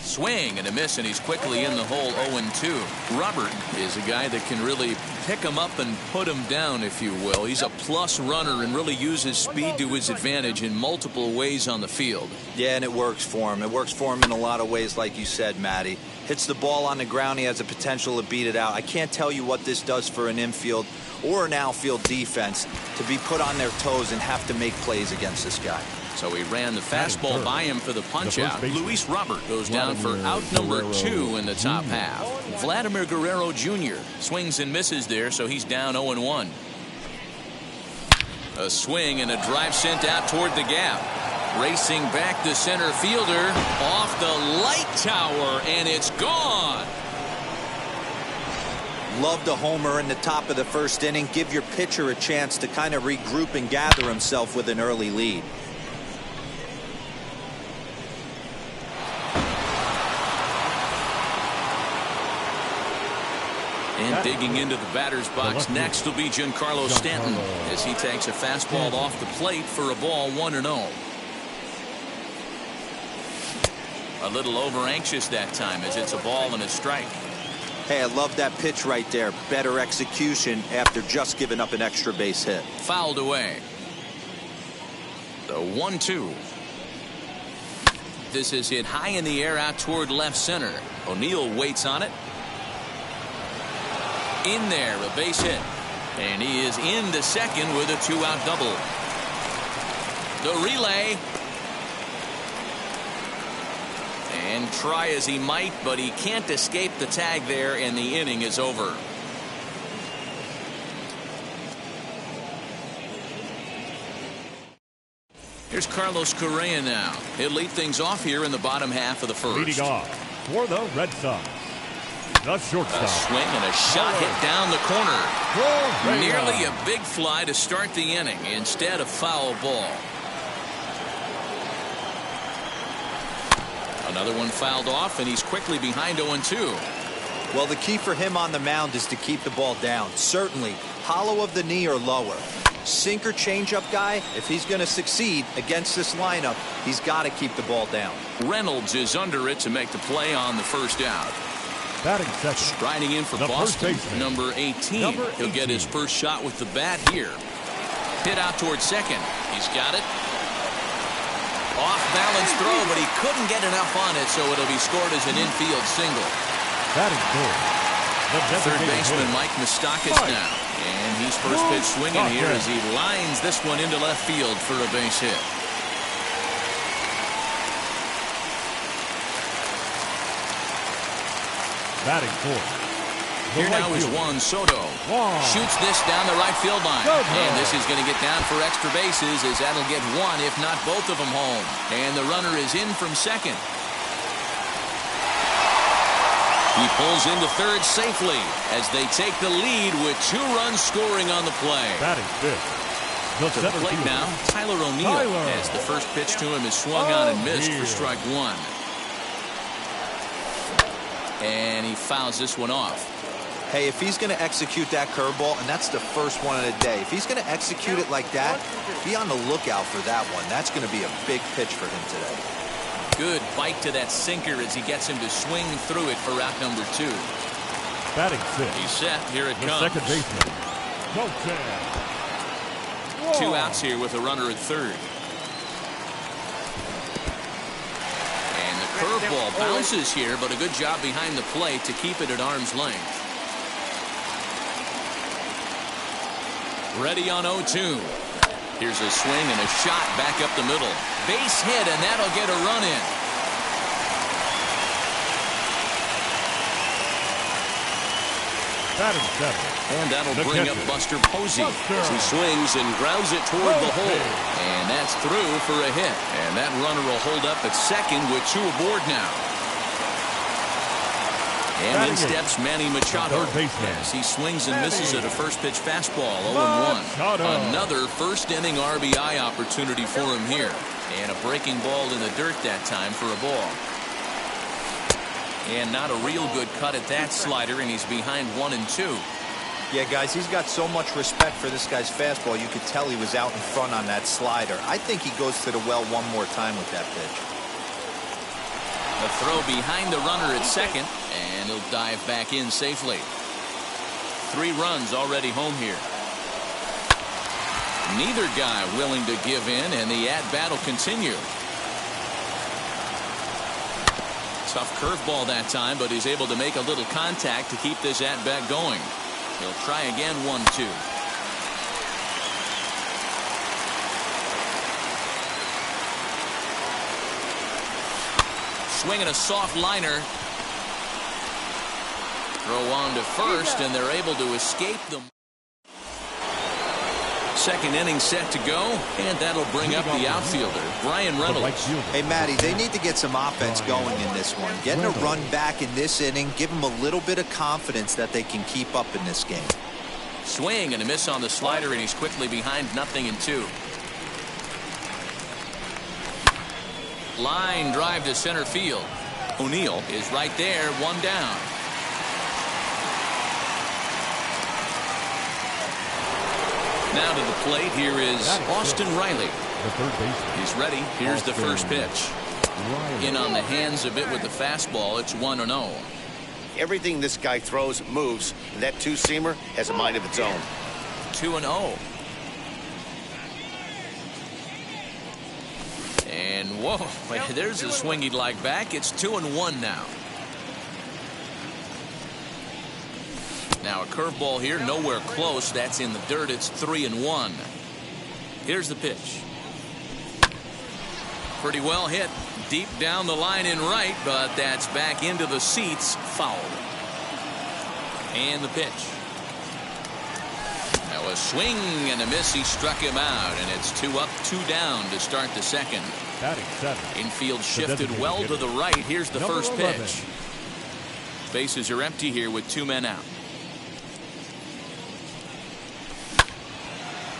Swing and a miss, and he's quickly in the hole. 0-2. Robert is a guy that can really pick him up and put him down, if you will. He's a plus runner and really uses speed to his advantage in multiple ways on the field. Yeah, and it works for him. It works for him in a lot of ways, like you said, Matty. Hits the ball on the ground. He has the potential to beat it out. I can't tell you what this does for an infield or an outfield defense to be put on their toes and have to make plays against this guy. So he ran the fastball by him for the punch out. Luis Robert goes down for out number 2 in the top half. Vladimir Guerrero Jr. swings and misses there, so he's down 0-1. A swing and a drive sent out toward the gap. Racing back the center fielder off the light tower, and it's gone. Love the homer in the top of the first inning. Give your pitcher a chance to kind of regroup and gather himself with an early lead. And digging into the batter's box next will be Giancarlo Stanton as he takes a fastball off the plate for a ball. 1-0. A little over anxious that time as it's a ball and a strike. Hey, I love that pitch right there. Better execution after just giving up an extra base hit. Fouled away. The 1-2. This is hit high in the air out toward left center. O'Neill waits on it. In there, a base hit. And he is in the second with a 2-out double. The relay. And try as he might, but he can't escape the tag there, and the inning is over. Here's Carlos Correa now. He'll lead things off here in the bottom half of the first. Leading off for the Red Sox, the shortstop. A swing and a shot hit down the corner. Nearly a big fly to start the inning. Instead, a foul ball. Another one fouled off, and he's quickly behind 0-2. Well, the key for him on the mound is to keep the ball down. Certainly, hollow of the knee or lower. Sinker changeup guy, if he's going to succeed against this lineup, he's got to keep the ball down. Reynolds is under it to make the play on the first out. Batting second. Striding in for Boston, number 18. He'll get his first shot with the bat here. Hit out towards second. He's got it. Off-balance throw, but he couldn't get enough on it, so it'll be scored as an infield single. Batting third. Third baseman Mike Moustakas now. And he's first pitch swinging here as he lines this one into left field for a base hit. Batting fourth. Here now is Juan Soto. Shoots this down the right field line. And this is going to get down for extra bases as that'll get one, if not both of them, home. And the runner is in from second. He pulls into third safely as they take the lead with 2 runs scoring on the play. Batting fifth. To the plate now, Tyler O'Neill as the first pitch to him is swung on and missed for strike 1. And he fouls this one off. Hey, if he's going to execute that curveball, and that's the first one of the day, if he's going to execute it like that, be on the lookout for that one. That's going to be a big pitch for him today. Good bite to that sinker as he gets him to swing through it for out number 2. Batting sixth. He's set. Here it comes. Second baseman. 2 outs here with a runner at third. And the curveball bounces here, but a good job behind the plate to keep it at arm's length. Ready on 0-2. Here's a swing and a shot back up the middle. Base hit, and that'll get a run in. Batting seven. And that'll bring up Buster Posey. As he swings and grounds it toward the hole. And that's through for a hit. And that runner will hold up at second with 2 aboard now. And in steps Manny Machado as he swings and misses at a first pitch fastball. 0-1. Another first inning RBI opportunity for him here. And a breaking ball in the dirt that time for a ball. And not a real good cut at that slider, and he's behind 1-2. Yeah, guys, he's got so much respect for this guy's fastball. You could tell he was out in front on that slider. I think he goes to the well one more time with that pitch. A throw behind the runner at second, and he'll dive back in safely. 3 runs already home here. Neither guy willing to give in, and the at-bat will continue. Tough curveball that time, but he's able to make a little contact to keep this at-bat going. He'll try again. 1-2. Swinging a soft liner. Throw on to first, and they're able to escape them. Second inning set to go, and that'll bring up the outfielder, Bryan Reynolds. Hey, Matty, they need to get some offense going in this one. Getting a run back in this inning, give them a little bit of confidence that they can keep up in this game. Swing and a miss on the slider, and he's quickly behind 0-2. Line drive to center field. O'Neill is right there, 1 down. Now to the plate, here is Austin Riley. The third baseman. He's ready. Here's the first pitch. In on the hands of it with the fastball. It's 1-0. Everything this guy throws moves. And that 2-seamer has a mind of its own. 2-0. And whoa, there's a swing he'd like back. It's 2-1 now. Now a curveball here, nowhere close. That's in the dirt. It's 3-1. Here's the pitch. Pretty well hit. Deep down the line in right, but that's back into the seats. Foul. And the pitch. Now a swing and a miss. He struck him out, and it's 2 up, 2 down to start the second. Batting seven. Infield shifted well to the right. Here's the first pitch. Bases are empty here with 2 men out.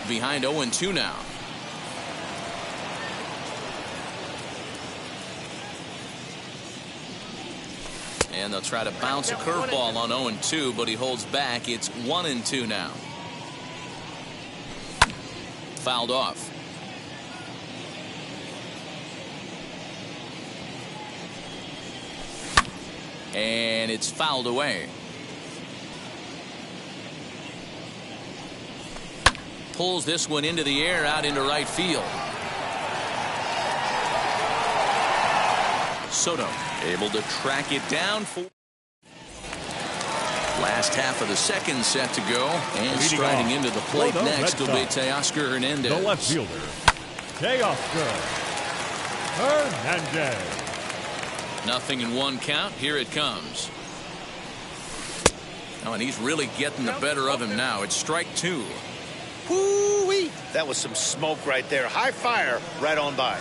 Behind 0-2 now. And they'll try to bounce a curveball on 0-2, but he holds back. It's 1-2 now. Fouled off. And it's fouled away. Pulls this one into the air out into right field. Soto able to track it down for last half of the second set to go, and striding into the plate next will be Teoscar Hernandez. The left fielder, Teoscar Hernandez. 0-1 count. Here it comes. Oh, and he's really getting the better of him now. It's strike 2. Woo-wee. That was some smoke right there. High fire right on by.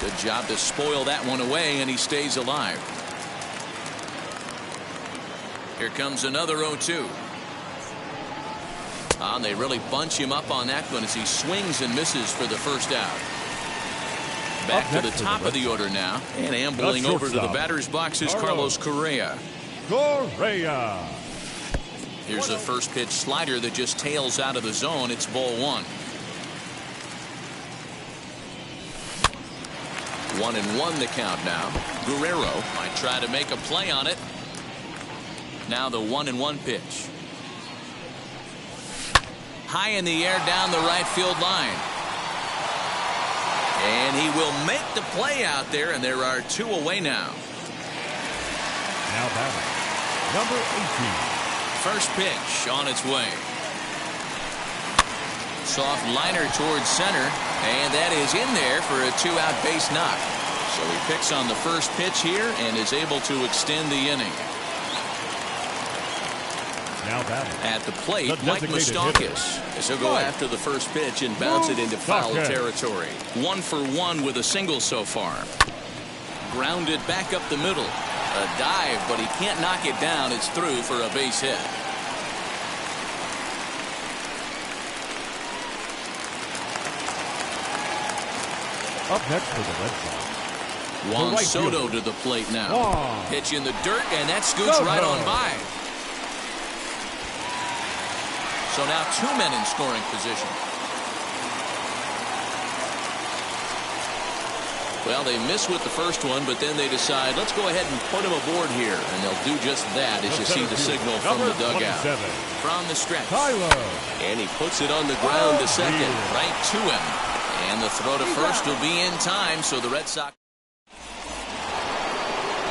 Good job to spoil that one away, and he stays alive. Here comes another 0-2. And they really bunch him up on that one as he swings and misses for the first out. Back to the top of the order now, and ambling over to the batter's box is Carlos Correa. Here's a first pitch slider that just tails out of the zone. It's ball 1. 1-1 the count now. Guerrero might try to make a play on it. Now the 1-1 pitch. High in the air down the right field line. And he will make the play out there, and there are 2 away now. Now batting, number 18. First pitch on its way. Soft liner towards center, and that is in there for a 2-out base knock. So he picks on the first pitch here and is able to extend the inning. Now batting At the plate, the Mike designated Moustakas, as he'll go after the first pitch and bounce it into foul territory. 1 for 1 with a single so far. Grounded back up the middle. A dive, but he can't knock it down. It's through for a base hit. up next for the Red Sox. Juan right Soto fielder. to the plate now. Oh. Pitch in the dirt, and that scoots Soto. right on by. So now 2 men in scoring position. Well, they miss with the first one, but then they decide, let's go ahead and put him aboard here. And they'll do just that as you see the signal from the dugout. From the stretch. Tyler. And he puts it on the ground to second, right to him. And the throw to first will be in time, so the Red Sox.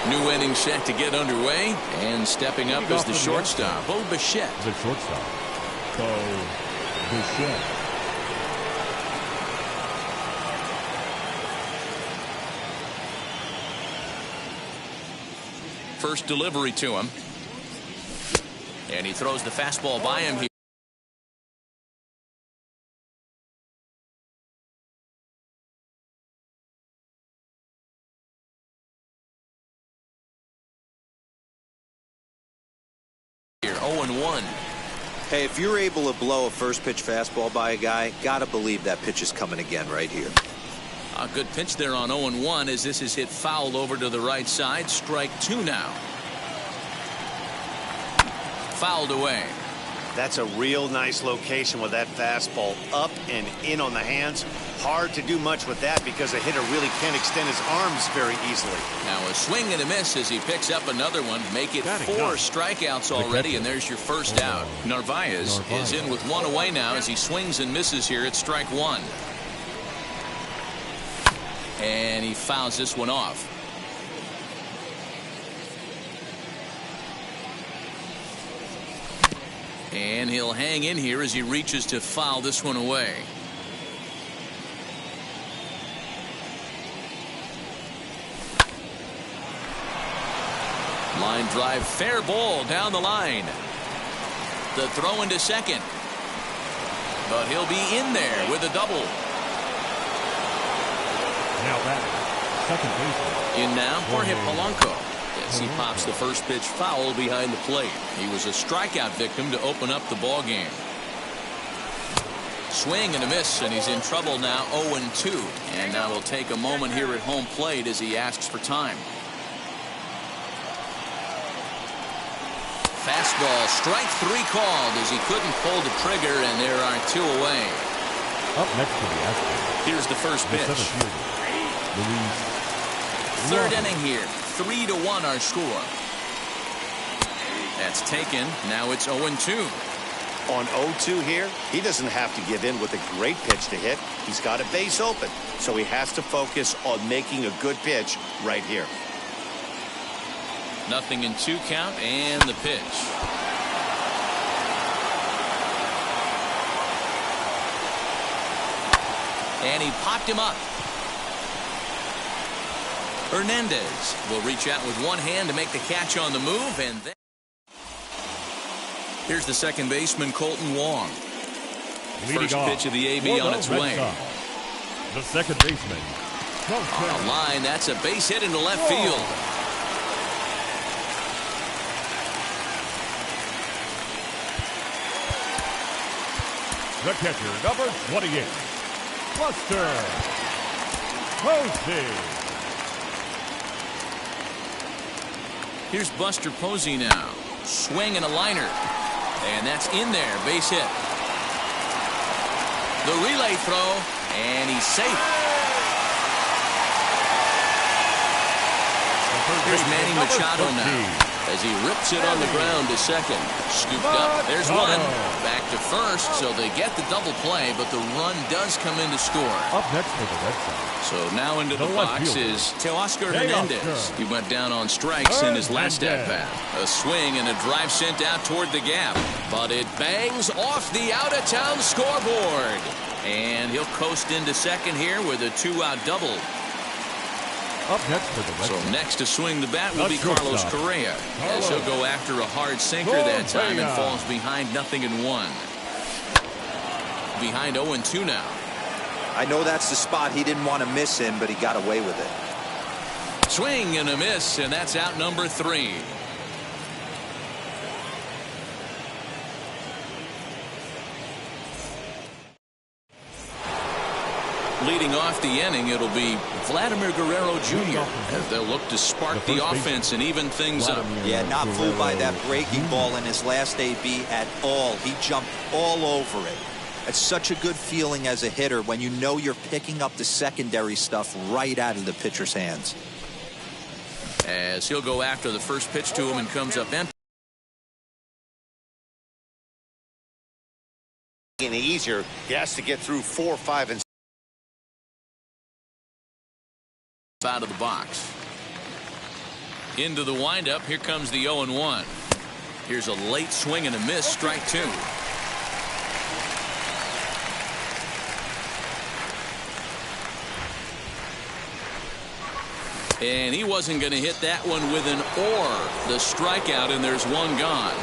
New inning set to get underway, and stepping up is the shortstop, Bo Bichette. The shortstop, Bo Bichette. First delivery to him, and he throws the fastball by him here. Here, 0-1. Hey, if you're able to blow a first pitch fastball by a guy, gotta believe that pitch is coming again right here. A good pitch there on 0-1 as this is hit foul over to the right side. Strike 2 now. Fouled away. That's a real nice location with that fastball up and in on the hands. Hard to do much with that because a hitter really can't extend his arms very easily. Now a swing and a miss as he picks up another one. Make it 4 strikeouts already, and there's your first out. Narvaez is in with 1 away now as he swings and misses here at strike 1. And he fouls this one off. And he'll hang in here as he reaches to foul this one away. Line drive, fair ball down the line. The throw into second. But he'll be in there with a double. Now batting, second baseman. In now, Jorge Polanco. Yes, he pops the first pitch foul behind the plate. He was a strikeout victim to open up the ball game. Swing and a miss, and he's in trouble now, 0-2. And now he'll take a moment here at home plate as he asks for time. Fastball, strike 3 called as he couldn't pull the trigger, and there are 2 away. Up next to the Astros. Here's the first pitch. Third inning here. 3-1 our score. That's taken. Now it's 0-2. On 0-2 here, he doesn't have to give in with a great pitch to hit. He's got a base open, so he has to focus on making a good pitch right here. 0-2 count, and the pitch. And he popped him up. Hernandez will reach out with one hand to make the catch on the move, and then here's the second baseman, Colton Wong. First pitch of the AB on its way. The second baseman. On the line, that's a base hit into left field. The catcher, number 28, Buster Posey. Here's Buster Posey now. Swing and a liner. And that's in there. Base hit. The relay throw. And he's safe. Here's Manny Machado now. as he rips it on the ground to second. Scooped up. There's one. Back to first, so they get the double play, but the run does come in to score. Up next for the Red Sox. So now into the box is Teoscar Hernandez. He went down on strikes in his last at-bat. A swing and a drive sent out toward the gap, but it bangs off the out-of-town scoreboard. And he'll coast into second here with a 2-out double. Up next for the Red Sox. So next to swing the bat will be Carlos Correa, as he'll go after a hard sinker that time and falls behind 0-1. Behind 0-2 now. I know that's the spot he didn't want to miss him, but he got away with it. Swing and a miss, and that's out number 3. Leading off the inning, it'll be Vladimir Guerrero Jr. as they'll look to spark the offense and even things up. Yeah, not fooled by that breaking ball in his last AB at all. He jumped all over it. It's such a good feeling as a hitter when you know you're picking up the secondary stuff right out of the pitcher's hands. As he'll go after the first pitch to him and comes up empty. Any easier, he has to get through 4, 5, and out of the box. Into the windup. Here comes the 0-1. Here's a late swing and a miss. Strike 2. And he wasn't going to hit that one with an or. The strikeout, and there's one gone.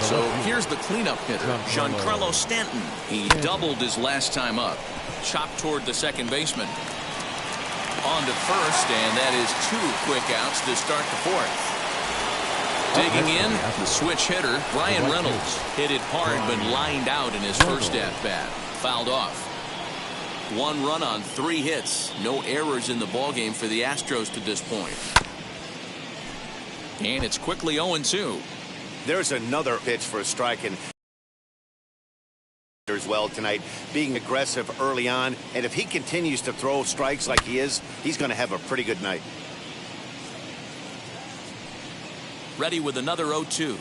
So here's the cleanup hitter, Giancarlo Stanton. He doubled his last time up. Chopped toward the second baseman. On to first, and that is 2 quick outs to start the 4th. Digging in, the switch hitter, Brian Reynolds. Hit it hard, but lined out in his first at-bat. Fouled off. 1 run on 3 hits. No errors in the ballgame for the Astros to this point. And it's quickly 0-2. there's another pitch for a strike, and as well tonight, being aggressive early on, and if he continues to throw strikes like he is, he's going to have a pretty good night. Ready with another 0-2.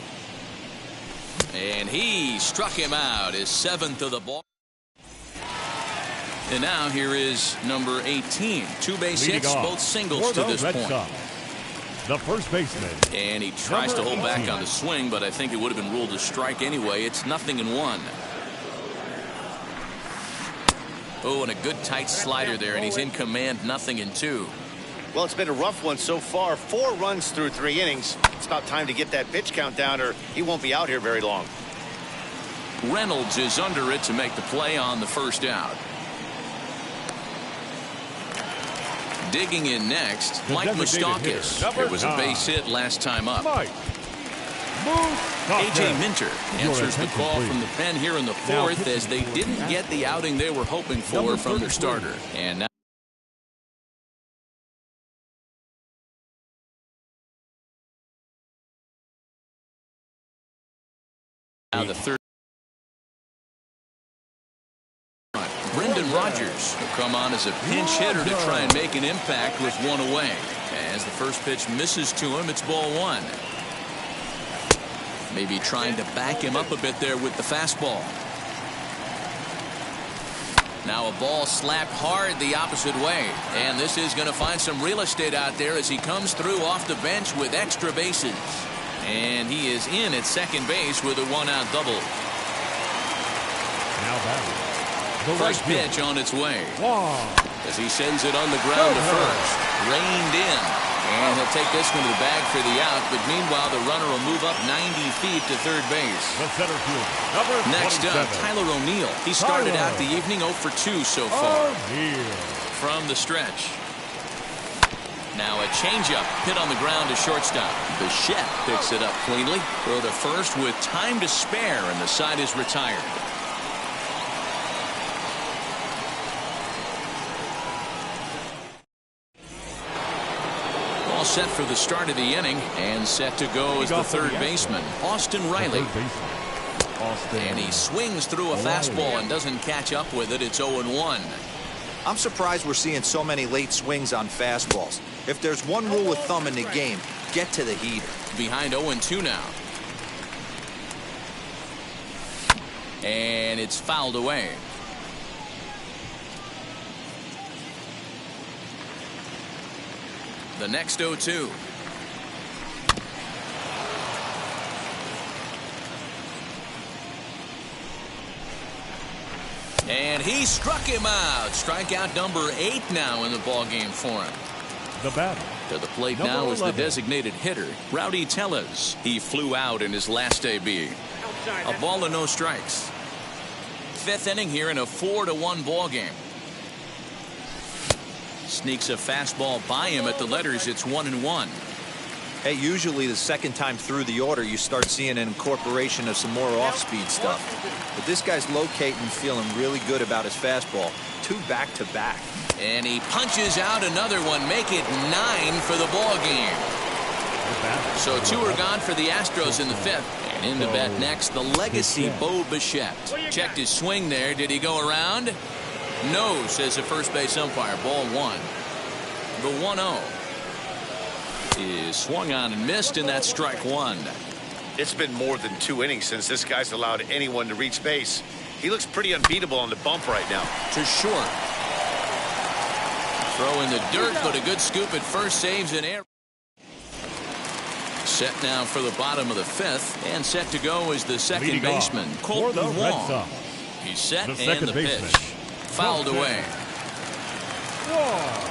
And he struck him out, his 7th of the ball. And now here is number 18. 2 base hits, both singles to this point. The first baseman. And he tries to hold back on the swing, but I think it would have been ruled a strike anyway. It's 0-1. Oh, and a good tight slider there, and he's in command, 0-2. Well, it's been a rough one so far. 4 runs through 3 innings. It's about time to get that pitch count down, or he won't be out here very long. Reynolds is under it to make the play on the first out. Digging in next, Mike Moustakas. It was a base hit last time up. A.J. Minter answers the call from the pen here in the 4th as they didn't get the outing they were hoping for from their starter. And now the third. Brendan Rodgers will come on as a pinch hitter to try and make an impact with 1 away. As the first pitch misses to him, it's ball 1. Maybe trying to back him up a bit there with the fastball. Now a ball slapped hard the opposite way. And this is going to find some real estate out there as he comes through off the bench with extra bases. And he is in at second base with a 1-out double. Now batting. First pitch on its way. As he sends it on the ground to first. Reined in. And he'll take this one to the bag for the out. But meanwhile, the runner will move up 90 feet to third base. The center fielder, Next up, Tyler O'Neill. He started out the evening 0 for 2 so far. From the stretch. Now a changeup hit on the ground to shortstop. Bichette picks it up cleanly. Throw to first with time to spare, and the side is retired. All set for the start of the inning, and set to go is the third baseman, Austin Riley. And he swings through a fastball and doesn't catch up with it. It's 0-1. I'm surprised we're seeing so many late swings on fastballs. If there's one rule of thumb in the game, Get to the heater. Behind 0-2 now. And it's fouled away. The next 0-2. And he struck him out. Strikeout number 8 now in the ballgame for him. The batter. To the plate Number now is the 11. designated hitter, Rowdy Tellez. He flew out in his last AB. A ball and no strikes. 5th inning here in a 4-1 ball game. Sneaks a fastball by him at the letters. It's 1-1. Hey, usually the second time through the order, you start seeing an incorporation of some more off-speed stuff. But this guy's locating, feeling really good about his fastball. 2 back-to-back. And he punches out another one. Make it 9 for the ball game. So 2 are gone for the Astros in the 5th. And in the bat next, the legacy Bo Bichette. Checked his swing there. Did he go around? No, says the first base umpire. Ball 1. The 1-0 is swung on and missed, and that's strike 1. It's been more than 2 innings since this guy's allowed anyone to reach base. He looks pretty unbeatable on the bump right now. To short. Throw in the dirt, but a good scoop at first. Saves an error. Set now for the bottom of the 5th, and set to go is the second Leading baseman, off Colton for the Red Wong. Sox. He's set, The and second the baseman, pitch. Fouled Colton away. Wong.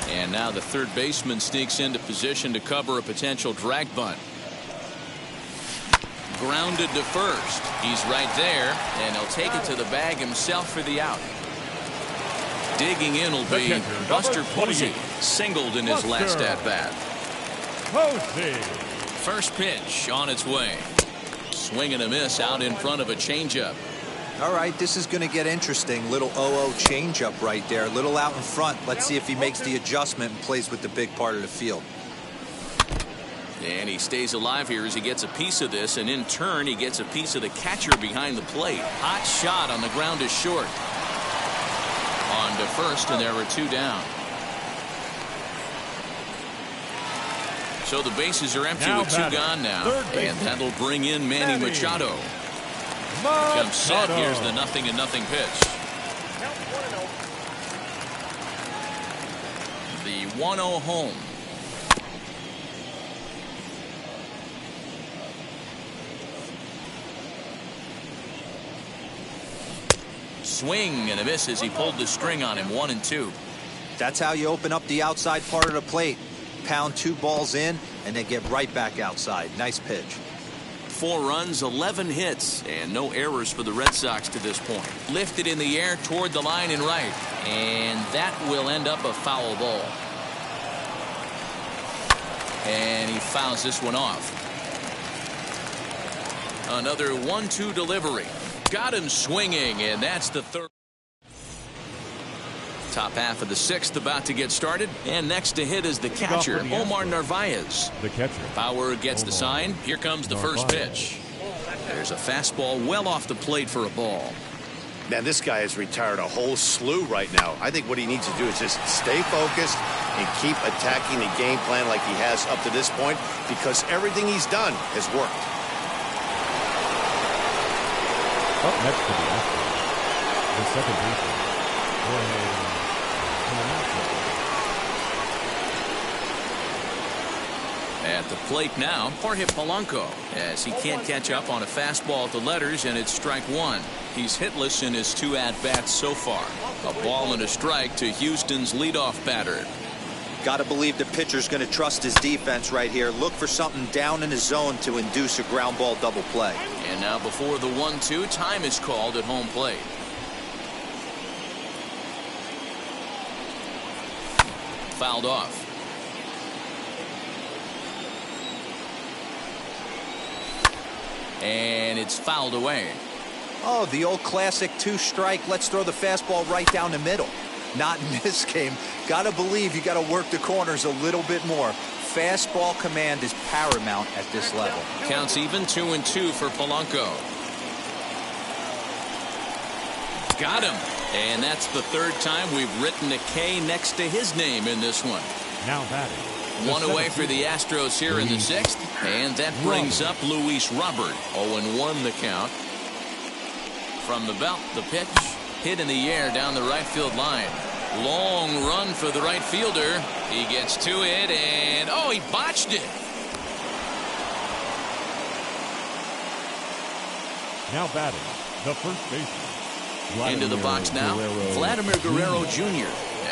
And now the third baseman sneaks into position to cover a potential drag bunt. Grounded to first. He's right there, and he'll take it to the bag himself for the out. Digging in will be catcher, Buster number Posey. 28. Singled in his last Buster. at-bat. Posey. First pitch on its way. Swing and a miss out in front of a changeup. All right, this is going to get interesting. Little 0-0 changeup right there. Little out in front. Let's see if he makes the adjustment and plays with the big part of the field. And he stays alive here as he gets a piece of this, and in turn he gets a piece of the catcher behind the plate. Hot shot on the ground is short. On to first, and there are 2 down. So the bases are empty Now with 2 batting, gone now, third and baseman, that'll bring in Manny Machado. Comes set. Here's the 0-0 pitch. The 1-0 home. Swing and a miss as he pulled the string on him. 1-2. That's how you open up the outside part of the plate. Pound 2 balls in, and then get right back outside. Nice pitch. 4 runs, 11 hits, and no errors for the Red Sox to this point. Lifted in the air toward the line and right, and that will end up a foul ball. And he fouls this one off. Another 1-2 delivery. Got him swinging, and that's the 3rd. Top half of the 6th about to get started, and next to hit is the catcher, Omar Narvaez. The catcher. Bauer gets the sign. Here comes the first pitch. There's a fastball well off the plate for a ball. Man, this guy has retired a whole slew right now. I think what he needs to do is just stay focused and keep attacking the game plan like he has up to this point, because everything he's done has worked. Up next to the Astros, the second baseman, Jorge Polanco. At the plate now, Jorge Polanco, as he can't catch up on a fastball at the letters, and it's strike 1. He's hitless in his 2 at-bats so far. A ball and a strike to Houston's leadoff batter. Got to believe the pitcher's going to trust his defense right here. Look for something down in his zone to induce a ground ball double play. And now before the 1-2, time is called at home plate. Fouled off. And it's fouled away. Oh, the old classic 2-strike. Let's throw the fastball right down the middle. Not in this game. Got to believe you got to work the corners a little bit more. Fastball command is paramount at this level. Counts even. 2-2 for Polanco. Got him. And that's the 3rd time we've written a K next to his name in this one. Now batting, One away for the Astros here in the 6th. And that brings up Luis Robert. 0-1 the count. From the belt, the pitch. Hit in the air down the right field line. Long run for the right fielder. He gets to it and, oh, he botched it. Now batting, the first baseman. Into the box now, Vladimir Guerrero Jr.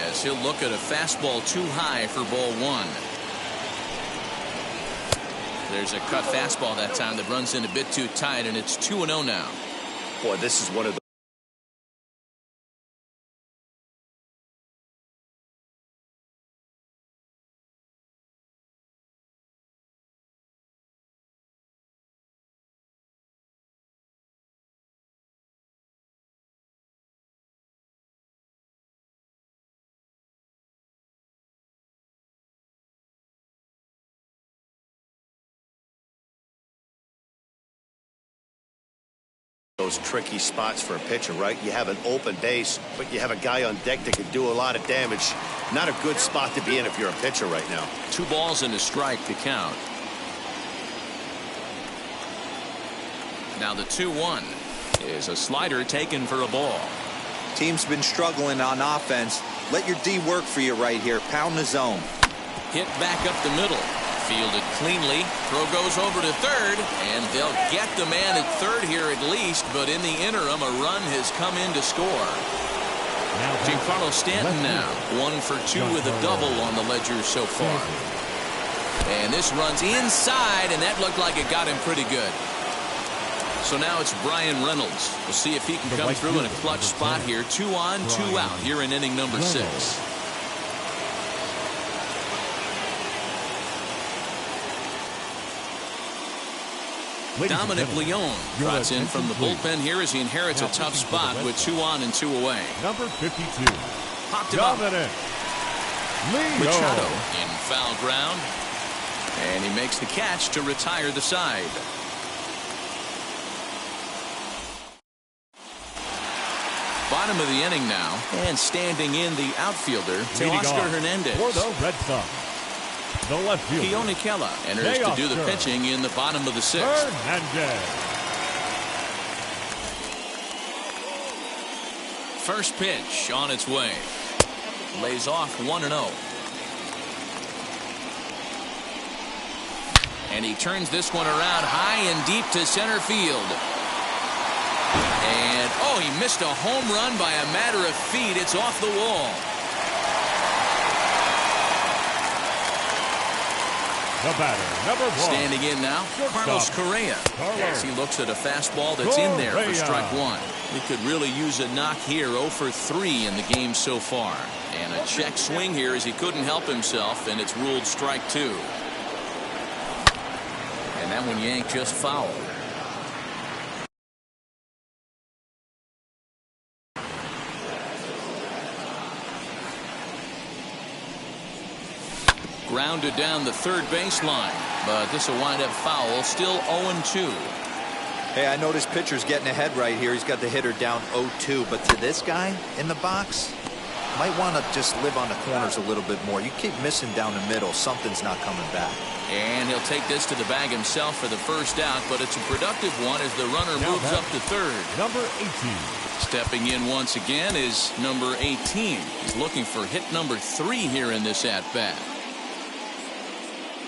as he'll look at a fastball too high for ball 1. There's a cut fastball that time that runs in a bit too tight, and it's 2-0 now. Boy, this is one of the those tricky spots for a pitcher, right? You have an open base, but you have a guy on deck that can do a lot of damage. Not a good spot to be in if you're a pitcher right now. 2 balls and a strike to count. Now the 2-1 is a slider taken for a ball. Team's been struggling on offense. Let your D work for you right here. Pound the zone. Hit back up the middle. Fielded cleanly. Throw goes over to third, and they'll get the man at third here at least, but in the interim a run has come in to score. Giancarlo Stanton now 1 for 2 with a double on the ledger so far. And this runs inside, and that looked like it got him pretty good. So now it's Brian Reynolds. We'll see if he can come through in a clutch spot here. 2 on, 2 out here in inning number 6. Dominic Leone trots in from the bullpen here as he inherits a tough spot with 2 on and 2 away. Number 52. Popped him up. Dominic Machado Leone. in foul ground. And he makes the catch to retire the side. Bottom of the inning now. And standing in the outfielder, Teoscar Hernandez. For the Red Sox, the left fielder, Keone Kela enters to do the pitching in the bottom of the 6th. Hernandez. First pitch on its way. Lays off 1-0. And he turns this one around high and deep to center field. And, oh, he missed a home run by a matter of feet. It's off the wall. The batter, number 1. Standing in now, Carlos Correa. As he looks at a fastball that's in there for strike 1. He could really use a knock here. 0 for 3 in the game so far. And a check swing here as he couldn't help himself, and it's ruled strike 2. And that one yanked just foul. Grounded down the third baseline, but this will wind up foul. Still 0-2. Hey, I noticed pitcher's getting ahead right here. He's got the hitter down 0-2, but to this guy in the box, might want to just live on the corners a little bit more. You keep missing down the middle, something's not coming back. And he'll take this to the bag himself for the first out, but it's a productive one as the runner moves up to third. Number 18. Stepping in once again is number 18. He's looking for hit number 3 here in this at-bat.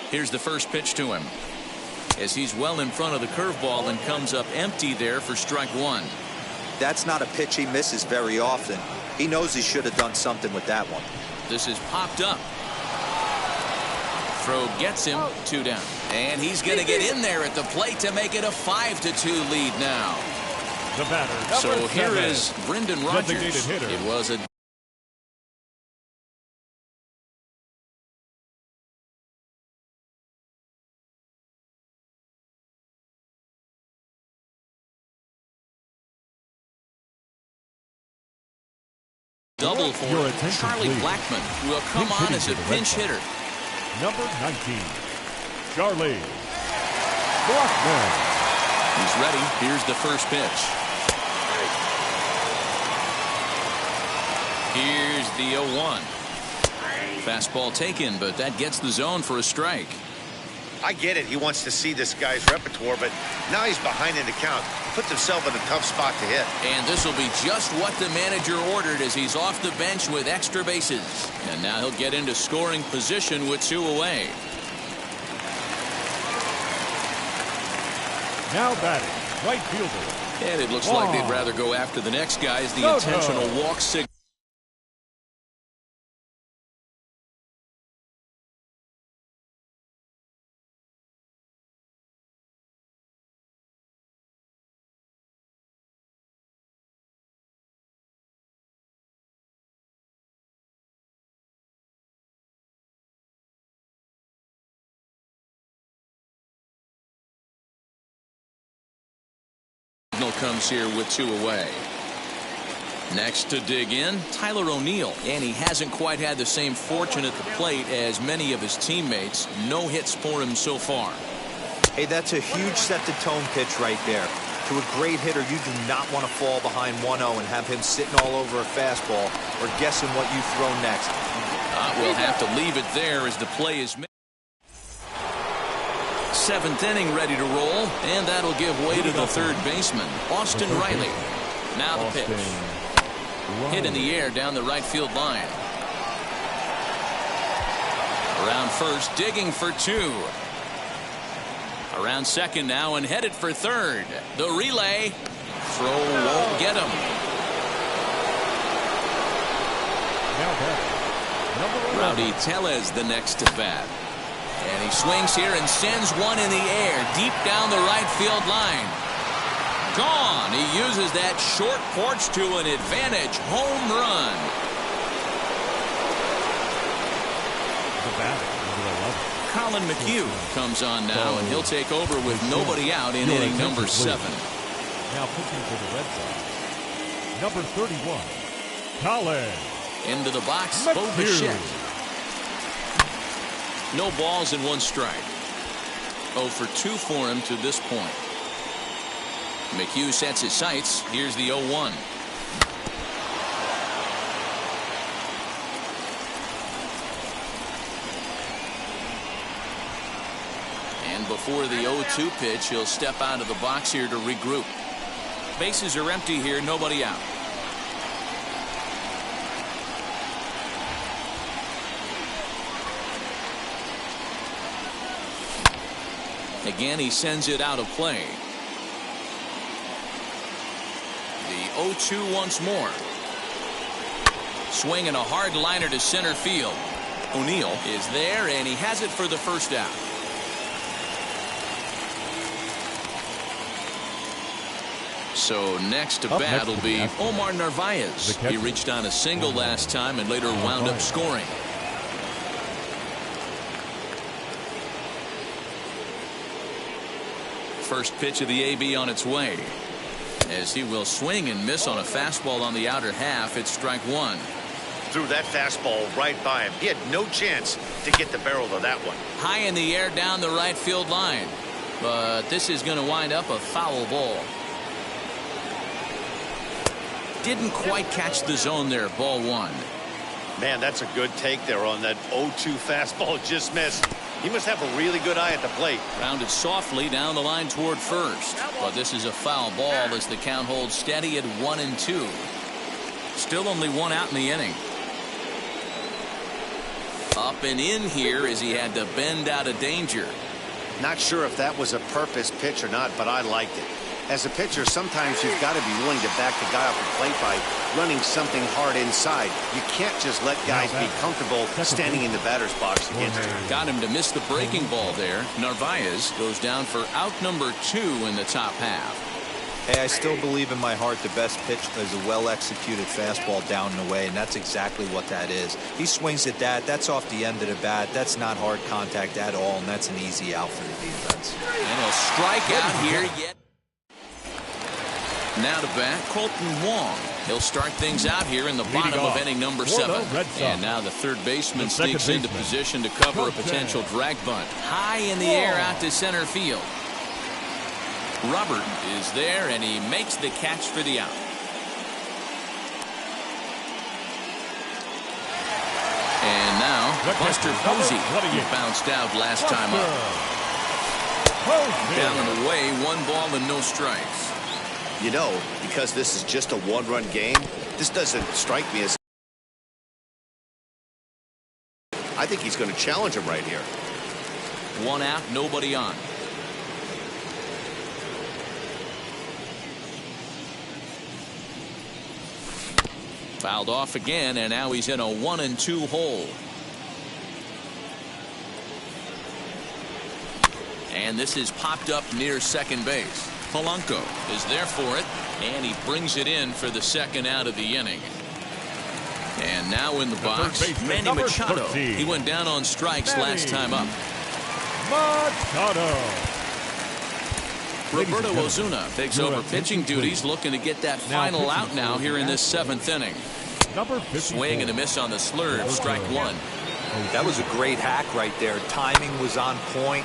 Here's the first pitch to him as he's well in front of the curveball and comes up empty there for strike 1. That's not a pitch he misses very often. He knows he should have done something with that one. This is popped up. Throw gets him 2 down. And he's going to get in there at the plate to make it a 5-2 lead now. The batter, so number 7. Here is Brendan Rodgers. It was a double for Charlie Blackmon, who will come on as a pinch hitter. Number 19, Charlie Blackmon. He's ready. Here's the first pitch. Here's the 0-1. Fastball taken, but that gets the zone for a strike. I get it. He wants to see this guy's repertoire, but now he's behind in the count. Puts himself in a tough spot to hit. And this will be just what the manager ordered as he's off the bench with extra bases. And now he'll get into scoring position with 2 away. Now batting, right fielder. And it looks like they'd rather go after the next guy as the intentional walk signal. Comes here with 2 away. Next to dig in, Tyler O'Neill, and he hasn't quite had the same fortune at the plate as many of his teammates. No hits for him so far. Hey, that's a huge set-the-tone pitch right there. To a great hitter, you do not want to fall behind 1-0 and have him sitting all over a fastball or guessing what you throw next. We'll have to leave it there as the play is made. 7th inning ready to roll, and that'll give way to the third baseman, Austin Riley. Now the pitch. Hit in the air down the right field line. Around first, digging for 2. Around second now and headed for third. The relay. Throw won't get him. Rowdy Tellez the next to bat. And he swings here and sends one in the air deep down the right field line. Gone. He uses that short porch to an advantage home run. Colin McHugh comes on now, and he'll take over with nobody out in inning number 7. Now pitching for the Red Sox, number 31, Colin. Into the box, Bo Bichette. No balls and 1 strike. 0 for 2 for him to this point. McHugh sets his sights. Here's the 0-1. And before the 0-2 pitch, he'll step out of the box here to regroup. Bases are empty here, nobody out. Again, he sends it out of play. The 0-2 once more. Swinging a hard liner to center field. O'Neill is there, and he has it for the first out. So next to bat will be Omar Narvaez. He reached on a single last time and later wound up scoring. First pitch of the AB on its way. As he will swing and miss on a fastball on the outer half. It's strike 1. Threw that fastball right by him. He had no chance to get the barrel of that one. High in the air down the right field line. But this is going to wind up a foul ball. Didn't quite catch the zone there. Ball 1. Man, that's a good take there on that 0-2 fastball. Just missed. He must have a really good eye at the plate. Rounded softly down the line toward first. But this is a foul ball as the count holds steady at 1-2. Still only 1 out in the inning. Up and in here as he had to bend out of danger. Not sure if that was a purpose pitch or not, but I liked it. As a pitcher, sometimes you've got to be willing to back the guy off the plate by running something hard inside. You can't just let guys be comfortable standing in the batter's box against him. Got him to miss the breaking ball there. Narvaez goes down for out number 2 in the top half. Hey, I still believe in my heart the best pitch is a well-executed fastball down and away, and that's exactly what that is. He swings at that. That's off the end of the bat. That's not hard contact at all, and that's an easy out for the defense. And he'll strike out here yet. Now to bat, Colton Wong. He'll start things out here in the bottom of inning number 7. And now the third baseman sneaks into position to cover a potential drag bunt. High in the air out to center field. Robert is there, and he makes the catch for the out. And now Buster Posey, who bounced out last time up. Down and away, 1 ball and no strikes. You know, because this is just a one-run game, this doesn't strike me as... I think he's going to challenge him right here. 1 out, nobody on. Fouled off again, and now he's in a 1-2 hole. And this is popped up near second base. Polanco is there for it, and he brings it in for the 2nd out of the inning. And now in the box, Manny Machado. He went down on strikes last time up. Machado. Roberto Ozuna takes over pitching duties, looking to get that final out now here in this 7th inning. Swing and a miss on the slurve, strike 1. That was a great hack right there. Timing was on point.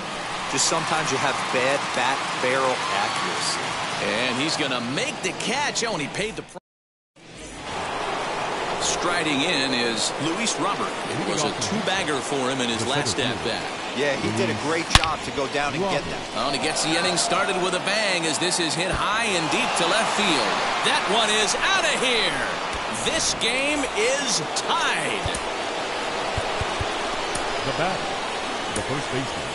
Just sometimes you have bad bat barrel accuracy. And he's going to make the catch. Oh, and he paid the price. Striding in is Luis Robert. It was a 2-bagger for him in his last at-bat. Yeah, he did a great job to go down and get that. Oh, and he gets the inning started with a bang as this is hit high and deep to left field. That one is out of here. This game is tied. The bat, the first baseman,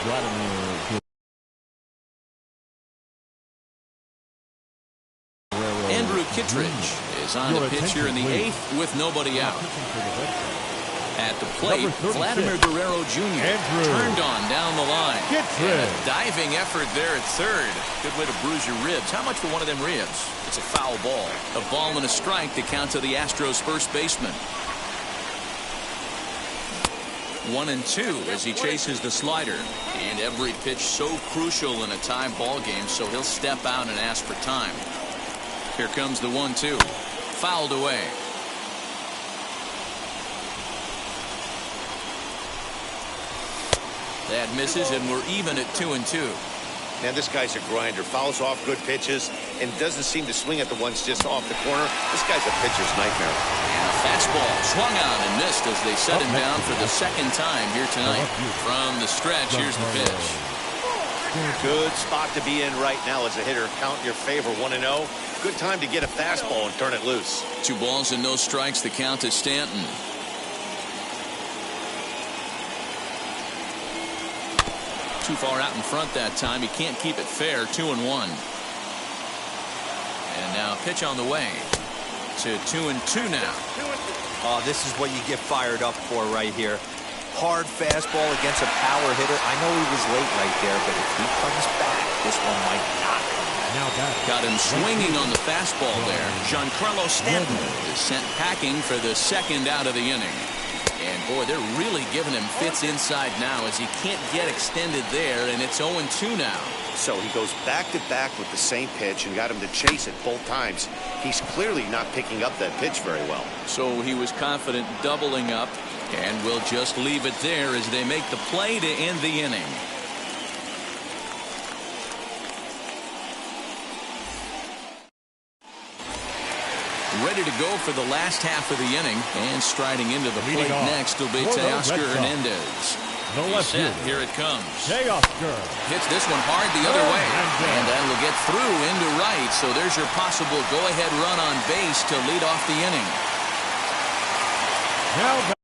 Vladimir. Andrew Kittredge is on the pitch here in the 8th with nobody out. At the plate, Vladimir Guerrero Jr. turned on down the line. And a diving effort there at third. Good way to bruise your ribs. How much for one of them ribs? It's a foul ball. A ball and a strike to count to the Astros first baseman. 1-2 as he chases the slider. And every pitch so crucial in a tie ball game, so he'll step out and ask for time. Here comes the 1-2. Fouled away. That misses, and we're even at 2-2. Man, this guy's a grinder. Fouls off good pitches and doesn't seem to swing at the ones just off the corner. This guy's a pitcher's nightmare. And a fastball swung on and missed as they set him down for the 2nd time here tonight. From the stretch, here's the pitch. Good spot to be in right now as a hitter. Count in your favor, 1-0. Good time to get a fastball and turn it loose. 2 balls and no strikes. The count to Stanton. Too far out in front that time. He can't keep it fair. 2-1. And now pitch on the way to 2-2 now. Oh, this is what you get fired up for right here. Hard fastball against a power hitter. I know he was late right there, but if he comes back, this one might not come back. Got him swinging on the fastball there. Giancarlo Stanton is sent packing for the 2nd out of the inning. And boy, they're really giving him fits inside now as he can't get extended there, and it's 0-2 now. So he goes back-to-back with the same pitch and got him to chase it both times. He's clearly not picking up that pitch very well. So he was confident doubling up, and we'll just leave it there as they make the play to end the inning. Ready to go for the last half of the inning, and striding into the plate next will be Teoscar Hernandez. Set, here it comes. Teoscar hits this one hard the other way, and that'll get through into right. So there's your possible go-ahead run on base to lead off the inning. Now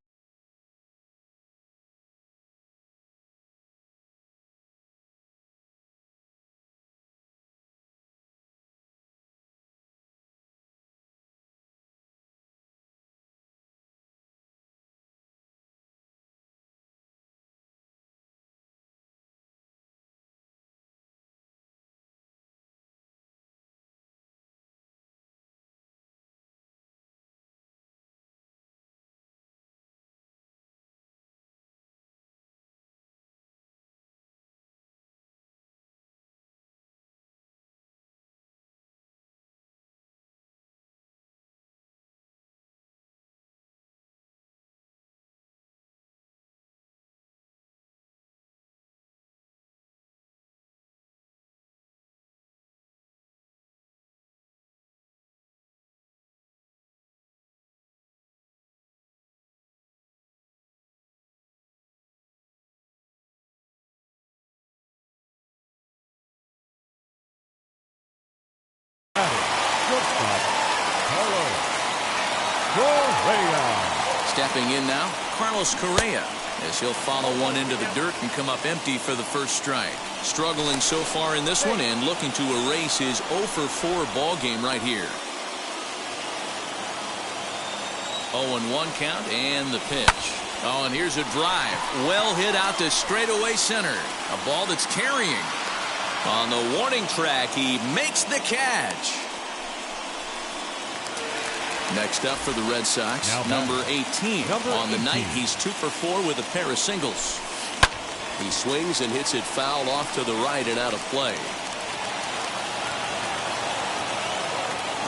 shortstop, Carlos Correa. Stepping in now, Carlos Correa, as he'll follow one into the dirt and come up empty for the first strike. Struggling so far in this one and looking to erase his 0 for 4 ball game right here. 0-1 count and the pitch. Oh, and here's a drive. Well hit out to straightaway center. A ball that's carrying. On the warning track, he makes the catch. Next up for the Red Sox, number 18. On the night, he's 2 for 4 with a pair of singles. He swings and hits it foul off to the right and out of play.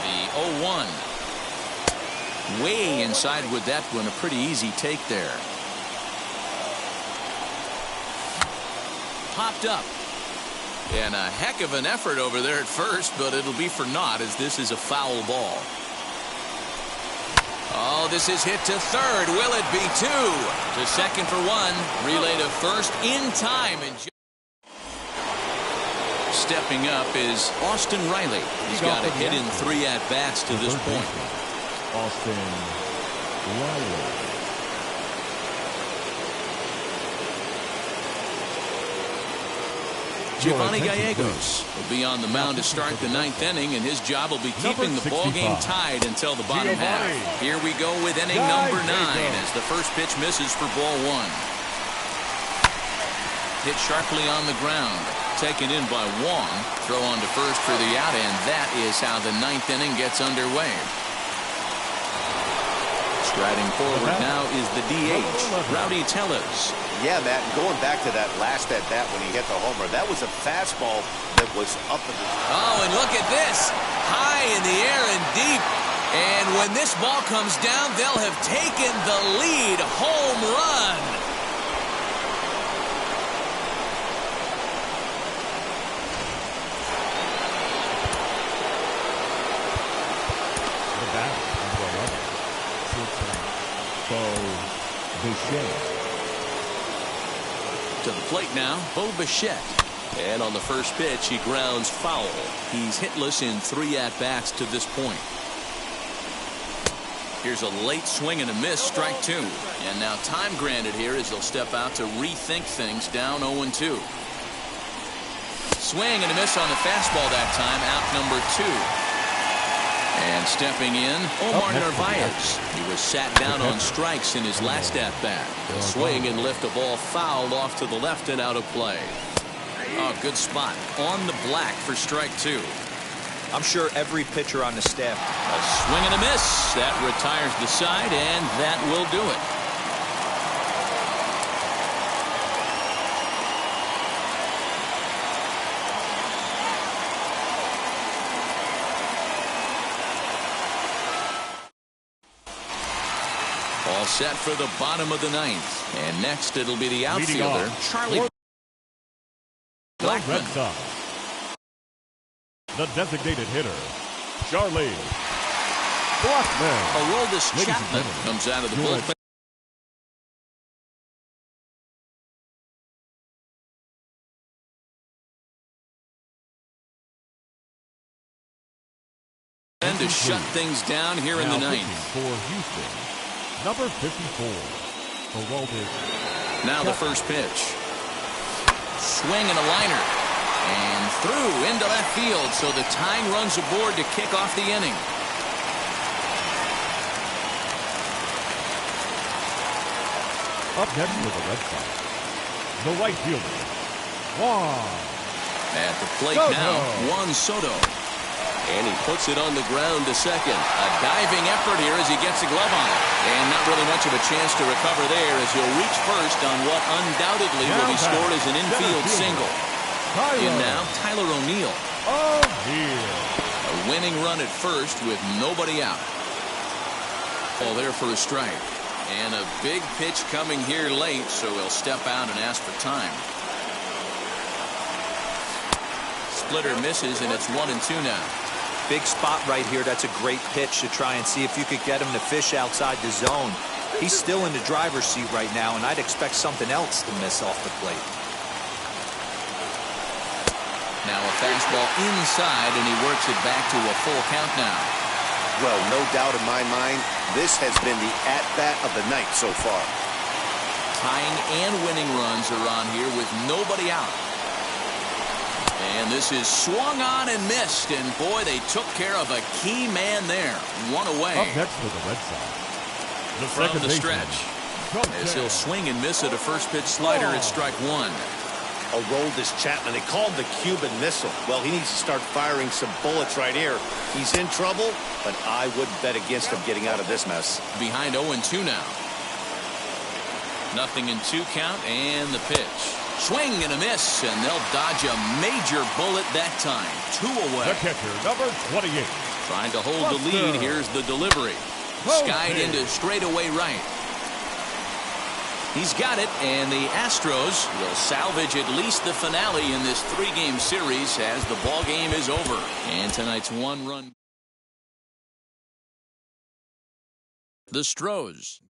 The 0-1. Way inside with that one. A pretty easy take there. Popped up. And a heck of an effort over there at first, but it'll be for naught as this is a foul ball. Oh, this is hit to third. Will it be 2? To second for 1. Relay to first in time. And stepping up is Austin Riley. He's got a hit in 3 at-bats to this point. Austin Riley. Giovanni Gallegos will be on the mound to start the 9th inning, and his job will be keeping the ball game tied until the bottom half. Here we go with inning number 9 as the first pitch misses for ball 1. Hit sharply on the ground. Taken in by Wong. Throw on to first for the out, and that is how the 9th inning gets underway. Striding forward now is the DH, Rowdy Tellez. Yeah, Matt, going back to that last at-bat when he hit the homer, that was a fastball that was up in the... Oh, and look at this. High in the air and deep. And when this ball comes down, they'll have taken the lead. Home run. The batter, number 11. Shortstop, Bo Bichette. To the plate now, Bo Bichette. And on the first pitch, he grounds foul. He's hitless in 3 at-bats to this point. Here's a late swing and a miss, strike 2. And now time granted here as they'll step out to rethink things down 0-2. Swing and a miss on the fastball that time, out number 2. And stepping in, Omar Narvaez. He was sat down on strikes in his last at-bat. He'll swing and lift a ball fouled off to the left and out of play. Oh, good spot. On the black for strike 2. I'm sure every pitcher on the staff. A swing and a miss. That retires the side, and that will do it. All set for the bottom of the 9th. And next it'll be the outfielder, Charlie Blackmon. Red Sox. The designated hitter, Charlie Blackmon. Aroldis Chapman comes out of the bullpen. And to shut things down here in the 9th. For Houston. Number 54, Aroldis. Now the first pitch. Swing and a liner. And through into left field, so the tying runs aboard to kick off the inning. Up next for the Red Sox, the right fielder, Juan. At the plate now, Juan Soto. And he puts it on the ground to second. A diving effort here as he gets a glove on it. And not really much of a chance to recover there as he'll reach first on what undoubtedly will be scored as an infield single. In now, Tyler O'Neill. A winning run at first with nobody out. Ball there for a strike. And a big pitch coming here late, so he'll step out and ask for time. Splitter misses, and it's 1-2 now. Big spot right here. That's a great pitch to try and see if you could get him to fish outside the zone. He's still in the driver's seat right now, and I'd expect something else to miss off the plate. Now a fastball inside, and he works it back to a full count now. Well, no doubt in my mind, this has been the at-bat of the night so far. Tying and winning runs are on here with nobody out. And this is swung on and missed, and boy, they took care of a key man there. One away. Up next for the Red Sox, the From second the baseman, stretch, as he'll swing and miss at a first pitch slider at strike one. Aroldis Chapman, they call him the Cuban missile. Well, he needs to start firing some bullets right here. He's in trouble, but I wouldn't bet against him getting out of this mess. Behind 0-2 now. 0-2 count, and the pitch. Swing and a miss, and they'll dodge a major bullet that time. 2 away. the catcher, number 28. Trying to hold the lead. Here's the delivery. Skied into straightaway right. He's got it, and the Astros will salvage at least the finale in this 3-game series as the ball game is over. And tonight's 1-run. The Stros.